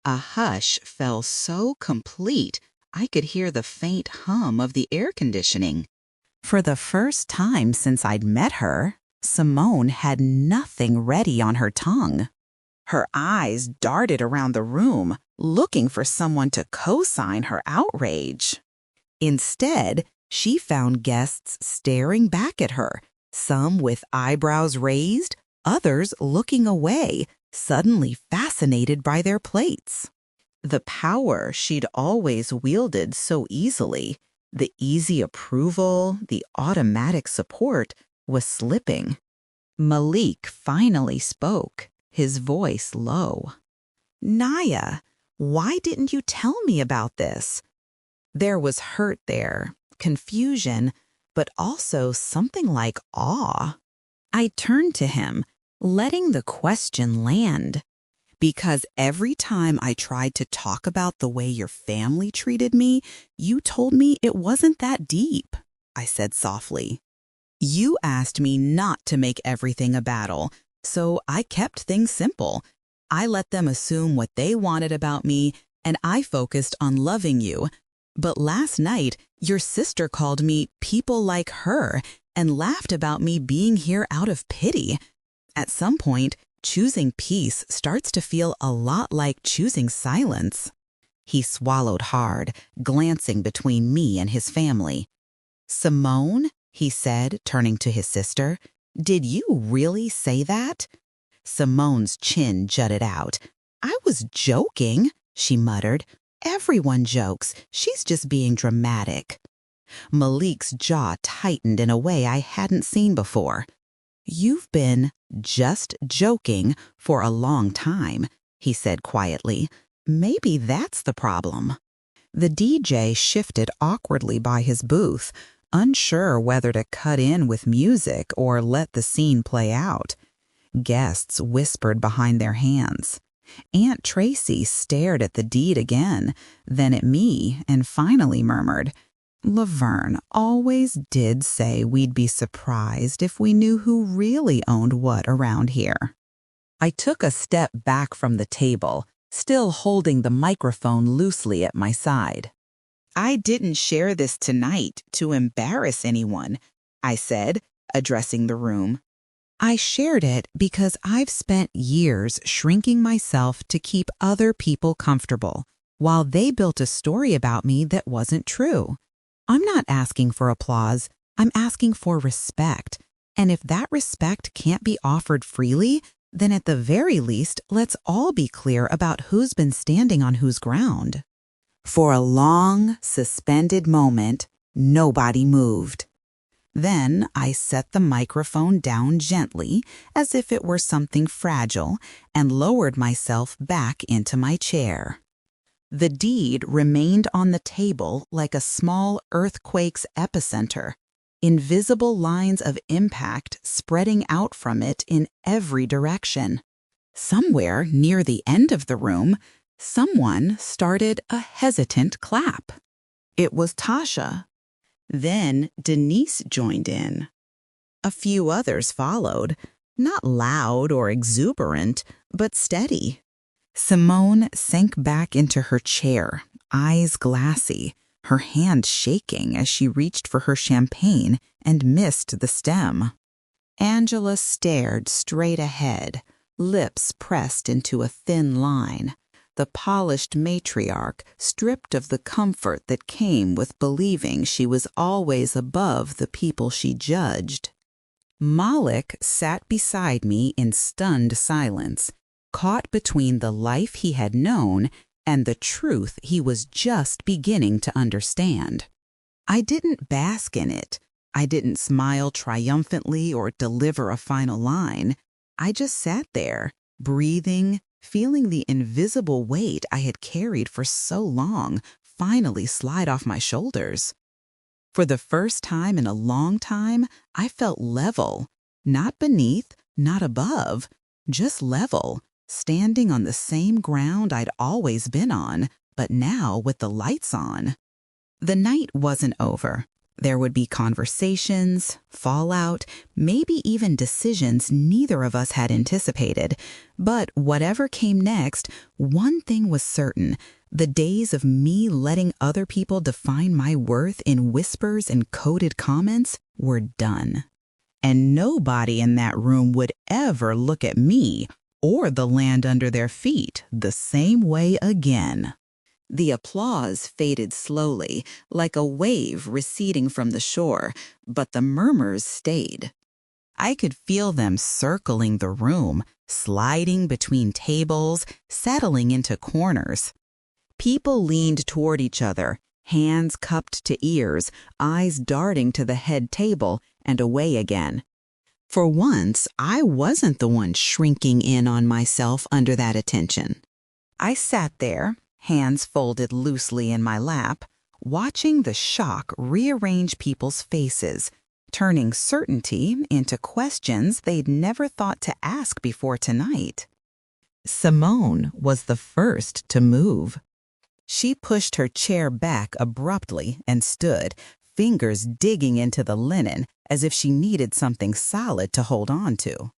A hush fell so complete, I could hear the faint hum of the air conditioning. For the first time since I'd met her, Simone had nothing ready on her tongue. Her eyes darted around the room, looking for someone to co-sign her outrage. Instead, she found guests staring back at her, some with eyebrows raised, others looking away, suddenly fascinated by their plates. The power she'd always wielded so easily, the easy approval, the automatic support, was slipping. Malik finally spoke, his voice low. "Naya, why didn't you tell me about this?" There was hurt there, confusion, but also something like awe. I turned to him, letting the question land. "Because every time I tried to talk about the way your family treated me, you told me it wasn't that deep," I said softly. "You asked me not to make everything a battle, so I kept things simple. I let them assume what they wanted about me, and I focused on loving you. But last night, your sister called me people like her and laughed about me being here out of pity. At some point, choosing peace starts to feel a lot like choosing silence." He swallowed hard, glancing between me and his family. "Simone," he said, turning to his sister, "did you really say that?" Simone's chin jutted out. "I was joking," she muttered. "Everyone jokes. She's just being dramatic." Malik's jaw tightened in a way I hadn't seen before. "You've been just joking for a long time," he said quietly. "Maybe that's the problem." The DJ shifted awkwardly by his booth, unsure whether to cut in with music or let the scene play out. Guests whispered behind their hands. Aunt Tracy stared at the deed again, then at me, and finally murmured, "Laverne always did say we'd be surprised if we knew who really owned what around here." I took a step back from the table, still holding the microphone loosely at my side. "I didn't share this tonight to embarrass anyone," I said, addressing the room. "I shared it because I've spent years shrinking myself to keep other people comfortable, while they built a story about me that wasn't true. I'm not asking for applause, I'm asking for respect. And if that respect can't be offered freely, then at the very least, let's all be clear about who's been standing on whose ground." For a long, suspended moment, nobody moved. Then I set the microphone down gently, as if it were something fragile, and lowered myself back into my chair. The deed remained on the table like a small earthquake's epicenter, invisible lines of impact spreading out from it in every direction. Somewhere near the end of the room, someone started a hesitant clap. It was Tasha. Then Denise joined in. A few others followed, not loud or exuberant, but steady. Simone sank back into her chair, eyes glassy, her hand shaking as she reached for her champagne and missed the stem. Angela stared straight ahead, lips pressed into a thin line, the polished matriarch stripped of the comfort that came with believing she was always above the people she judged. Malik sat beside me in stunned silence, caught between the life he had known and the truth he was just beginning to understand. I didn't bask in it. I didn't smile triumphantly or deliver a final line. I just sat there, breathing, feeling the invisible weight I had carried for so long finally slide off my shoulders. For the first time in a long time, I felt level, not beneath, not above, just level, standing on the same ground I'd always been on, but now with the lights on. The night wasn't over. There would be conversations, fallout, maybe even decisions neither of us had anticipated. But whatever came next, one thing was certain. The days of me letting other people define my worth in whispers and coded comments were done. And nobody in that room would ever look at me or the land under their feet the same way again. The applause faded slowly, like a wave receding from the shore, but the murmurs stayed. I could feel them circling the room, sliding between tables, settling into corners. People leaned toward each other, hands cupped to ears, eyes darting to the head table and away again. For once, I wasn't the one shrinking in on myself under that attention. I sat there, hands folded loosely in my lap, watching the shock rearrange people's faces, turning certainty into questions they'd never thought to ask before tonight. Simone was the first to move. She pushed her chair back abruptly and stood, fingers digging into the linen as if she needed something solid to hold on to.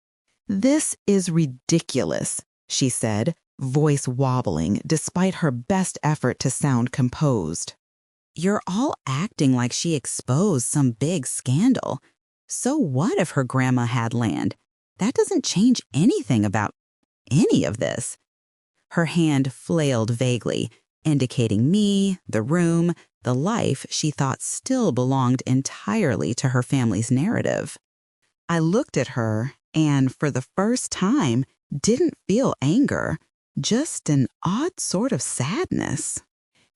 "This is ridiculous," she said, voice wobbling despite her best effort to sound composed. "You're all acting like she exposed some big scandal. So what if her grandma had land? That doesn't change anything about any of this." Her hand flailed vaguely, indicating me, the room, the life she thought still belonged entirely to her family's narrative. I looked at her and, for the first time, didn't feel anger, just an odd sort of sadness.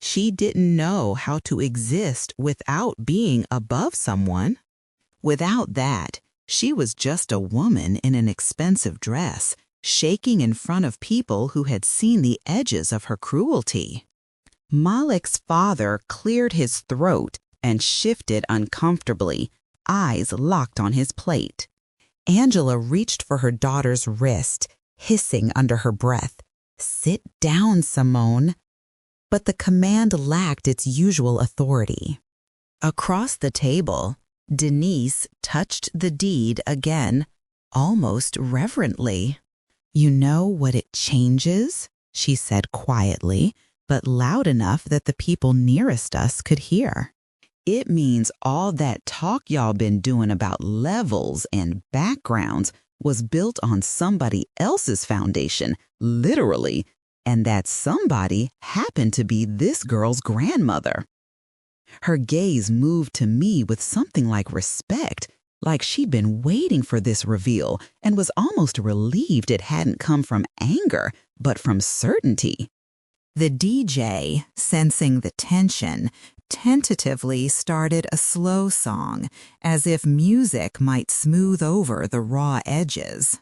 She didn't know how to exist without being above someone. Without that, she was just a woman in an expensive dress, shaking in front of people who had seen the edges of her cruelty. Malik's father cleared his throat and shifted uncomfortably, eyes locked on his plate. Angela reached for her daughter's wrist, hissing under her breath, "Sit down, Simone." But the command lacked its usual authority. Across the table, Denise touched the deed again, almost reverently. "You know what it changes?" she said quietly, but loud enough that the people nearest us could hear. "It means all that talk y'all been doing about levels and backgrounds was built on somebody else's foundation, literally, and that somebody happened to be this girl's grandmother." Her gaze moved to me with something like respect, like she'd been waiting for this reveal and was almost relieved it hadn't come from anger, but from certainty. The DJ, sensing the tension, tentatively started a slow song, as if music might smooth over the raw edges.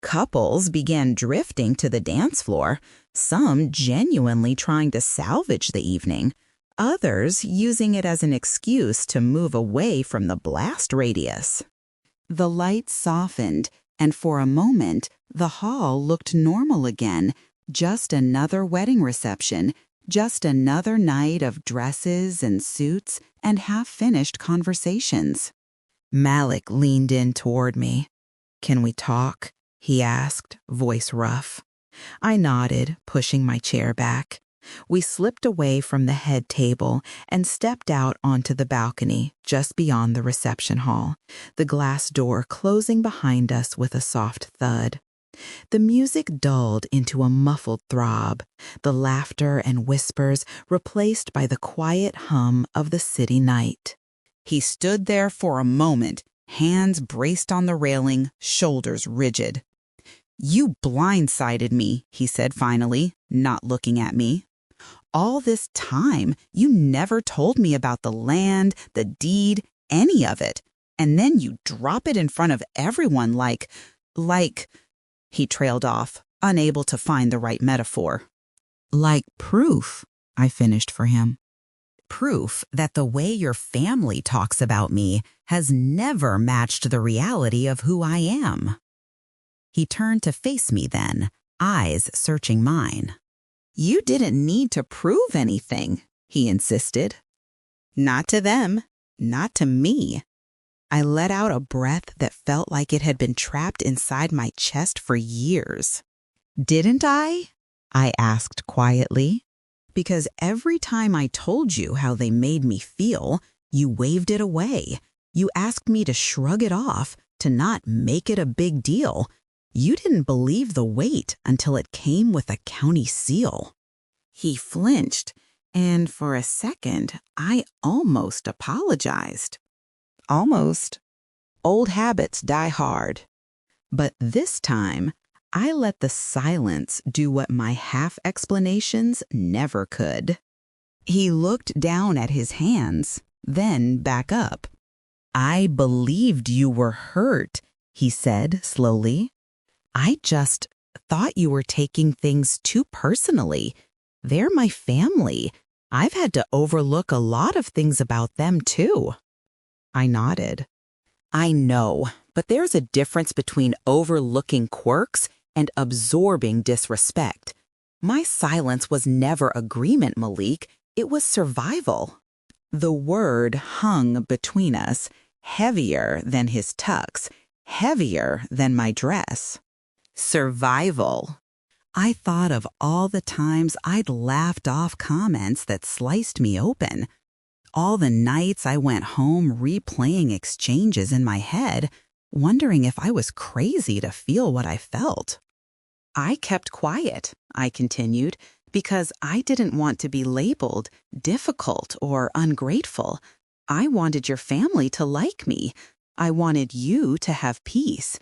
Couples began drifting to the dance floor, some genuinely trying to salvage the evening, others using it as an excuse to move away from the blast radius. The lights softened, and for a moment, the hall looked normal again, just another wedding reception, just another night of dresses and suits and half-finished conversations. Malik leaned in toward me. "Can we talk?" he asked, voice rough. I nodded, pushing my chair back. We slipped away from the head table and stepped out onto the balcony just beyond the reception hall, the glass door closing behind us with a soft thud. The music dulled into a muffled throb, the laughter and whispers replaced by the quiet hum of the city night. He stood there for a moment, hands braced on the railing, shoulders rigid. "You blindsided me," he said finally, not looking at me. "All this time, you never told me about the land, the deed, any of it. And then you drop it in front of everyone like... He trailed off, unable to find the right metaphor. "Like proof," I finished for him. "Proof that the way your family talks about me has never matched the reality of who I am." He turned to face me then, eyes searching mine. "You didn't need to prove anything," he insisted. "Not to them, not to me." I let out a breath that felt like it had been trapped inside my chest for years. "Didn't I?" I asked quietly. Because every time I told you how they made me feel, you waved it away. You asked me to shrug it off, to not make it a big deal. You didn't believe the weight until it came with a county seal." He flinched, and for a second, I almost apologized. Almost. Old habits die hard. But this time, I let the silence do what my half-explanations never could. He looked down at his hands, then back up. "I believed you were hurt," he said slowly. "I just thought you were taking things too personally. They're my family. I've had to overlook a lot of things about them, too." I nodded. "I know, but there's a difference between overlooking quirks and absorbing disrespect. My silence was never agreement, Malik. It was survival." The word hung between us, heavier than his tux, heavier than my dress. Survival. I thought of all the times I'd laughed off comments that sliced me open. All the nights I went home replaying exchanges in my head, wondering if I was crazy to feel what I felt. "I kept quiet," I continued, "because I didn't want to be labeled difficult or ungrateful. I wanted your family to like me. I wanted you to have peace.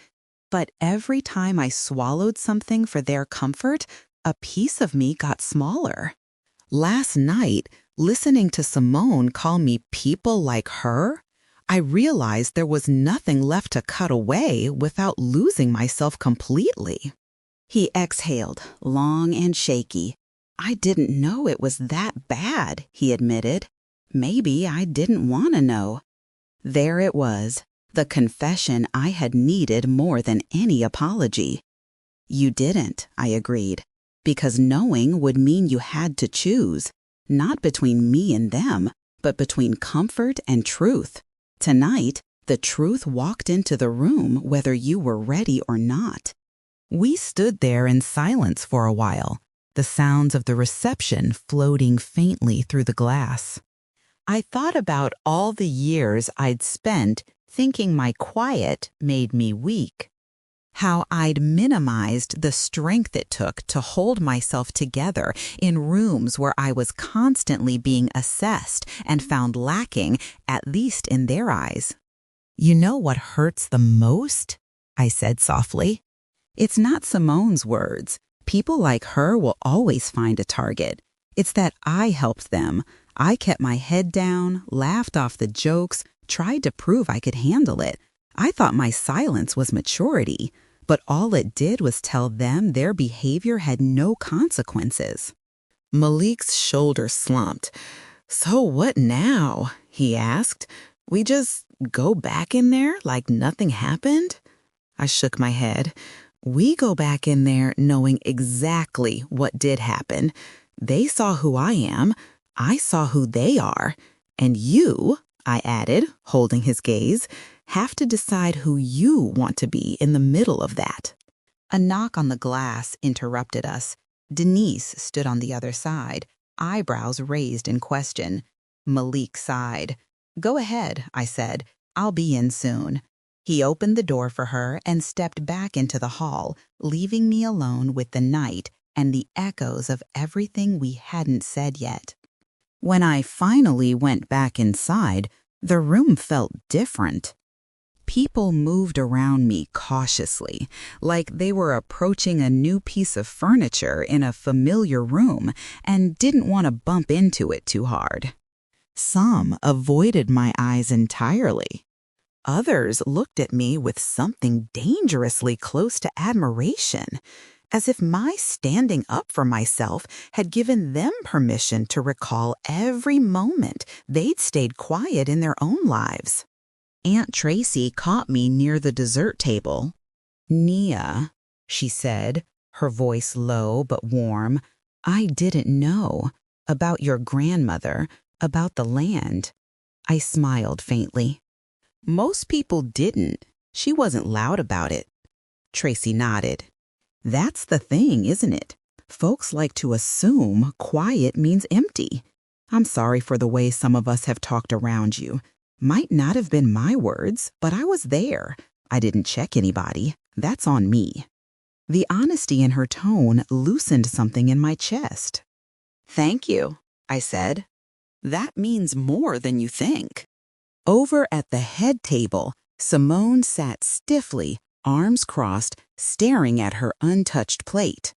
But every time I swallowed something for their comfort, a piece of me got smaller. Last night, listening to Simone call me people like her, I realized there was nothing left to cut away without losing myself completely." He exhaled, long and shaky. "I didn't know it was that bad," he admitted. "Maybe I didn't want to know." There it was, the confession I had needed more than any apology. "You didn't," I agreed, "because knowing would mean you had to choose, not between me and them, but between comfort and truth. Tonight, the truth walked into the room whether you were ready or not." We stood there in silence for a while, the sounds of the reception floating faintly through the glass. I thought about all the years I'd spent thinking my quiet made me weak. How I'd minimized the strength it took to hold myself together in rooms where I was constantly being assessed and found lacking, at least in their eyes. "You know what hurts the most?" I said softly. "It's not Simone's words. People like her will always find a target. It's that I helped them. I kept my head down, laughed off the jokes, tried to prove I could handle it. I thought my silence was maturity, but all it did was tell them their behavior had no consequences." Malik's shoulders slumped. "So what now?" he asked. "We just go back in there like nothing happened?" I shook my head. "We go back in there knowing exactly what did happen. They saw who I am. I saw who they are. And you," I added, holding his gaze, "have to decide who you want to be in the middle of that." A knock on the glass interrupted us. Denise stood on the other side, eyebrows raised in question. Malik sighed. "Go ahead," I said. "I'll be in soon." He opened the door for her and stepped back into the hall, leaving me alone with the night and the echoes of everything we hadn't said yet. When I finally went back inside, the room felt different. People moved around me cautiously, like they were approaching a new piece of furniture in a familiar room and didn't want to bump into it too hard. Some avoided my eyes entirely. Others looked at me with something dangerously close to admiration, as if my standing up for myself had given them permission to recall every moment they'd stayed quiet in their own lives. Aunt Tracy caught me near the dessert table. "Nia," she said, her voice low but warm, "I didn't know. About your grandmother, about the land." I smiled faintly. "Most people didn't. She wasn't loud about it." Tracy nodded. "That's the thing, isn't it? Folks like to assume quiet means empty. I'm sorry for the way some of us have talked around you. Might not have been my words, but I was there. I didn't check anybody. That's on me. The honesty in her tone loosened something in my chest. Thank you, I said. That means more than you think. Over at the head table, Simone sat stiffly, arms crossed, staring at her untouched plate.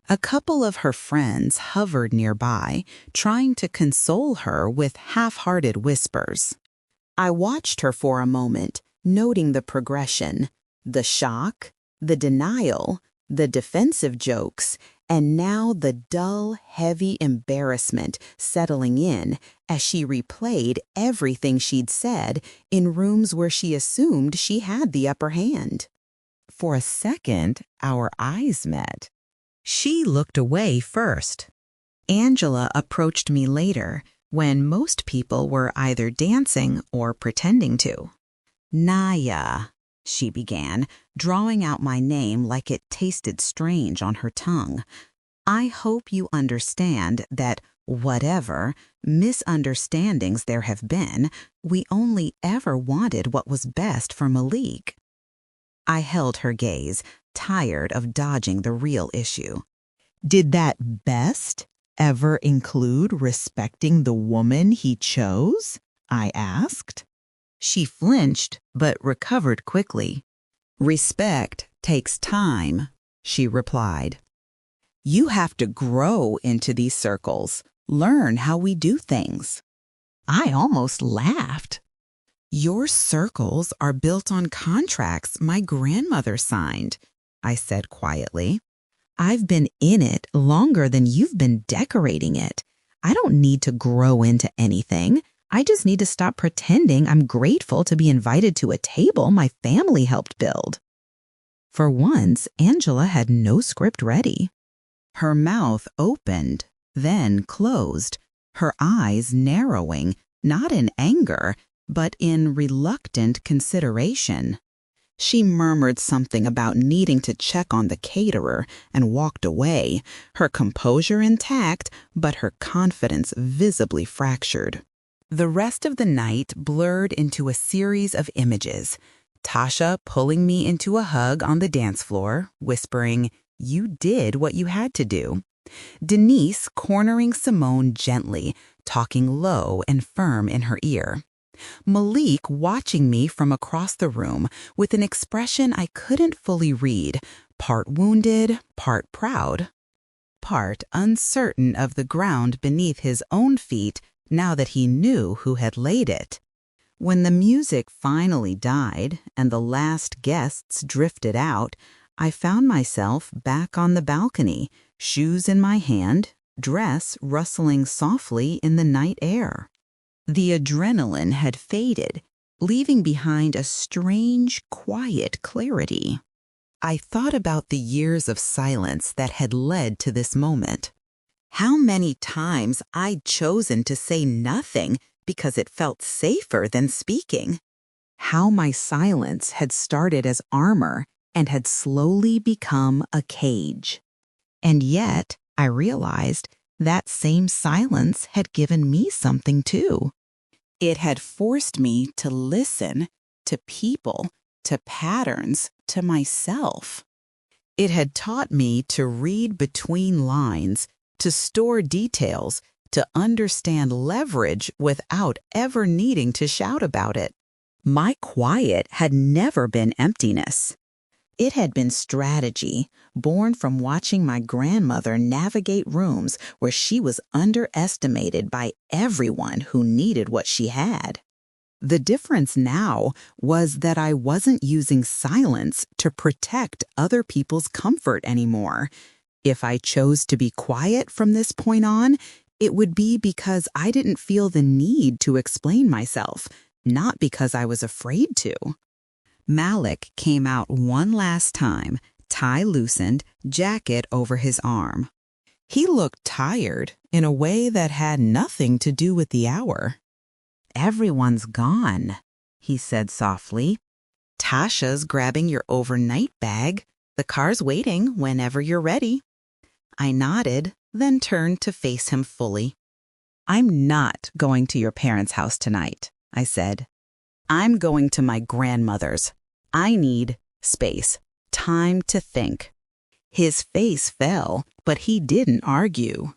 A couple of her friends hovered nearby, trying to console her with half-hearted whispers. I watched her for a moment, noting the progression, the shock, the denial, the defensive jokes, and now the dull, heavy embarrassment settling in as she replayed everything she'd said in rooms where she assumed she had the upper hand. For a second, our eyes met. She looked away first. Angela approached me later, when most people were either dancing or pretending to. Naya, she began, drawing out my name like it tasted strange on her tongue. I hope you understand that whatever misunderstandings there have been, we only ever wanted what was best for Malik. I held her gaze, tired of dodging the real issue. Did that best ever include respecting the woman he chose? I asked. She flinched, but recovered quickly. Respect takes time, she replied. You have to grow into these circles, learn how we do things. I almost laughed. Your circles are built on contracts my grandmother signed, I said quietly. I've been in it longer than you've been decorating it. I don't need to grow into anything. I just need to stop pretending I'm grateful to be invited to a table my family helped build. For once, Angela had no script ready. Her mouth opened, then closed, her eyes narrowing, not in anger, but in reluctant consideration. She murmured something about needing to check on the caterer and walked away, her composure intact, but her confidence visibly fractured. The rest of the night blurred into a series of images. Tasha pulling me into a hug on the dance floor, whispering, "You did what you had to do." Denise cornering Simone gently, talking low and firm in her ear. Malik watching me from across the room with an expression I couldn't fully read, part wounded, part proud, part uncertain of the ground beneath his own feet now that he knew who had laid it. When the music finally died and the last guests drifted out, I found myself back on the balcony, shoes in my hand, dress rustling softly in the night air. The adrenaline had faded, leaving behind a strange, quiet clarity. I thought about the years of silence that had led to this moment. How many times I'd chosen to say nothing because it felt safer than speaking. How my silence had started as armor and had slowly become a cage. And yet, I realized that same silence had given me something too. It had forced me to listen to people, to patterns, to myself. It had taught me to read between lines, to store details, to understand leverage without ever needing to shout about it. My quiet had never been emptiness. It had been strategy, born from watching my grandmother navigate rooms where she was underestimated by everyone who needed what she had. The difference now was that I wasn't using silence to protect other people's comfort anymore. If I chose to be quiet from this point on, it would be because I didn't feel the need to explain myself, not because I was afraid to. Malik came out one last time, tie loosened, jacket over his arm. He looked tired in a way that had nothing to do with the hour. "Everyone's gone," he said softly. "Tasha's grabbing your overnight bag. The car's waiting whenever you're ready." I nodded, then turned to face him fully. I'm not going to your parents' house tonight, I said. I'm going to my grandmother's. I need space, time to think. His face fell, but he didn't argue.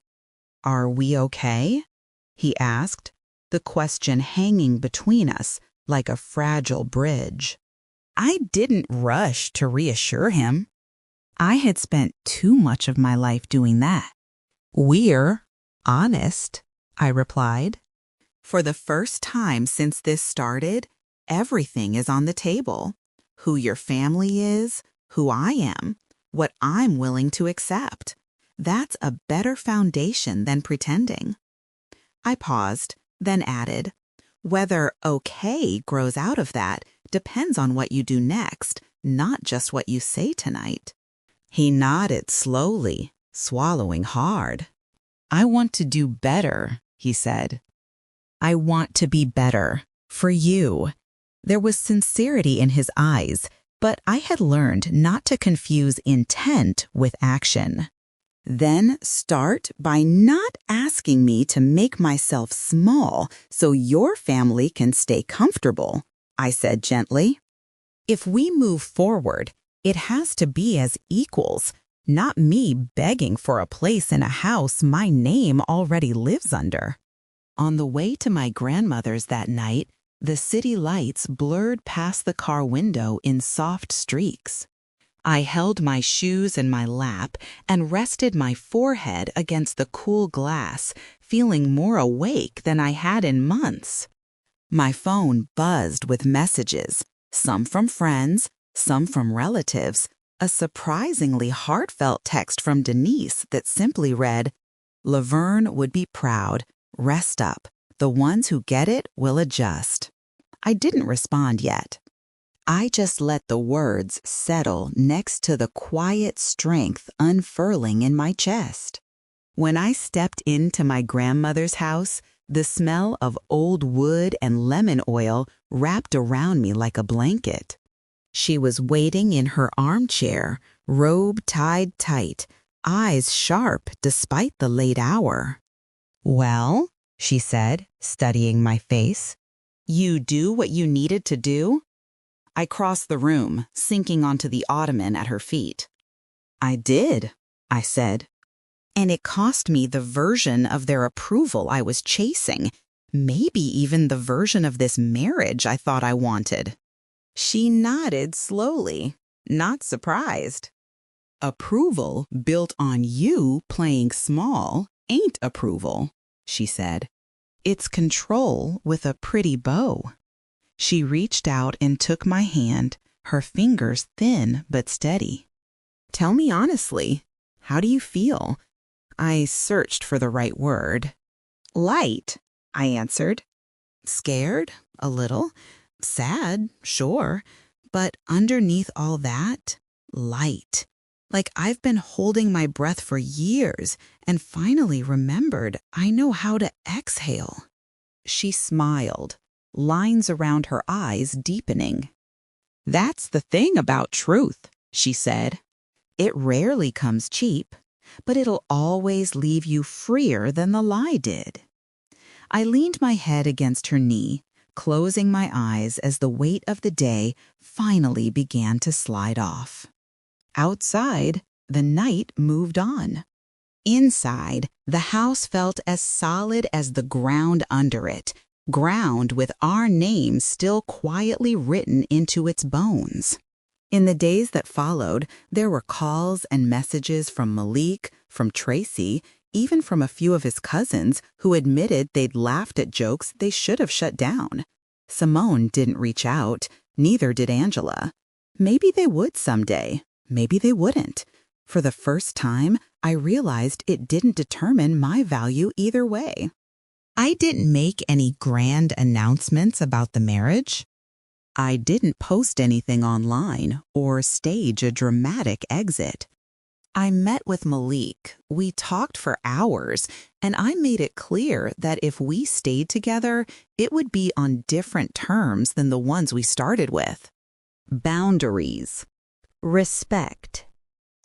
Are we okay? He asked, the question hanging between us like a fragile bridge. I didn't rush to reassure him. I had spent too much of my life doing that. We're honest, I replied. For the first time since this started, everything is on the table. Who your family is, who I am, what I'm willing to accept. That's a better foundation than pretending. I paused, then added, whether okay grows out of that depends on what you do next, not just what you say tonight. He nodded slowly, swallowing hard. I want to do better, he said. I want to be better. For you. There was sincerity in his eyes, but I had learned not to confuse intent with action. Then start by not asking me to make myself small so your family can stay comfortable, I said gently. If we move forward, it has to be as equals, not me begging for a place in a house my name already lives under. On the way to my grandmother's that night, the city lights blurred past the car window in soft streaks. I held my shoes in my lap and rested my forehead against the cool glass, feeling more awake than I had in months. My phone buzzed with messages, some from friends, some from relatives, a surprisingly heartfelt text from Denise that simply read, Laverne would be proud. Rest up. The ones who get it will adjust. I didn't respond yet. I just let the words settle next to the quiet strength unfurling in my chest. When I stepped into my grandmother's house, the smell of old wood and lemon oil wrapped around me like a blanket. She was waiting in her armchair, robe tied tight, eyes sharp despite the late hour. Well, she said, studying my face, you do what you needed to do? I crossed the room, sinking onto the ottoman at her feet. I did, I said. And it cost me the version of their approval I was chasing, maybe even the version of this marriage I thought I wanted. She nodded slowly, not surprised. Approval built on you playing small ain't approval, she said. It's control with a pretty bow. She reached out and took my hand, her fingers thin but steady. Tell me honestly, how do you feel? I searched for the right word. Light, I answered. Scared, a little. Sad, sure. But underneath all that, light. Like I've been holding my breath for years and finally remembered I know how to exhale. She smiled, lines around her eyes deepening. That's the thing about truth, she said. It rarely comes cheap, but it'll always leave you freer than the lie did. I leaned my head against her knee, closing my eyes as the weight of the day finally began to slide off. Outside, the night moved on. Inside, the house felt as solid as the ground under it, ground with our names still quietly written into its bones. In the days that followed, there were calls and messages from Malik, from Tracy, even from a few of his cousins who admitted they'd laughed at jokes they should have shut down. Simone didn't reach out, neither did Angela. Maybe they would someday. Maybe they wouldn't. For the first time, I realized it didn't determine my value either way. I didn't make any grand announcements about the marriage. I didn't post anything online or stage a dramatic exit. I met with Malik, we talked for hours, and I made it clear that if we stayed together, it would be on different terms than the ones we started with. Boundaries. Respect.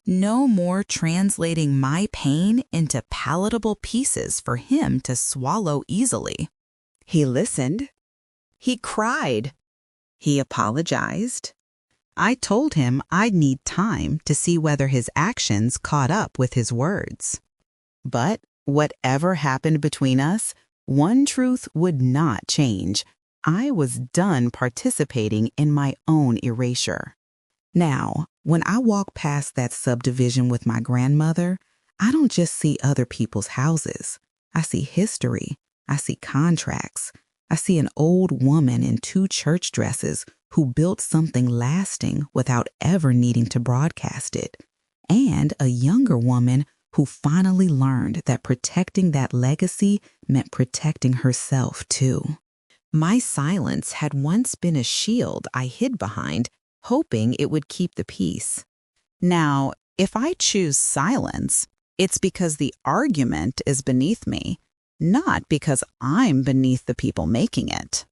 No more translating my pain into palatable pieces for him to swallow easily. He listened. He cried. He apologized. I told him I'd need time to see whether his actions caught up with his words. But whatever happened between us, one truth would not change. I was done participating in my own erasure. Now, when I walk past that subdivision with my grandmother, I don't just see other people's houses. I see history. I see contracts. I see an old woman in 2 church dresses who built something lasting without ever needing to broadcast it, and a younger woman who finally learned that protecting that legacy meant protecting herself too. My silence had once been a shield I hid behind, hoping it would keep the peace. Now, if I choose silence, it's because the argument is beneath me, not because I'm beneath the people making it.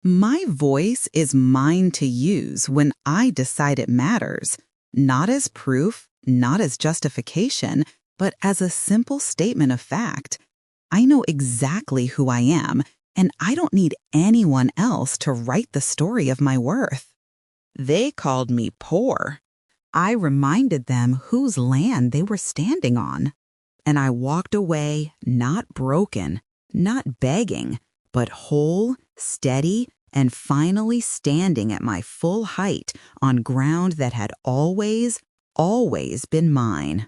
My voice is mine to use when I decide it matters, not as proof, not as justification, but as a simple statement of fact. I know exactly who I am, and I don't need anyone else to write the story of my worth. They called me poor. I reminded them whose land they were standing on. And I walked away not broken, not begging, but whole, steady, and finally standing at my full height on ground that had always, always been mine.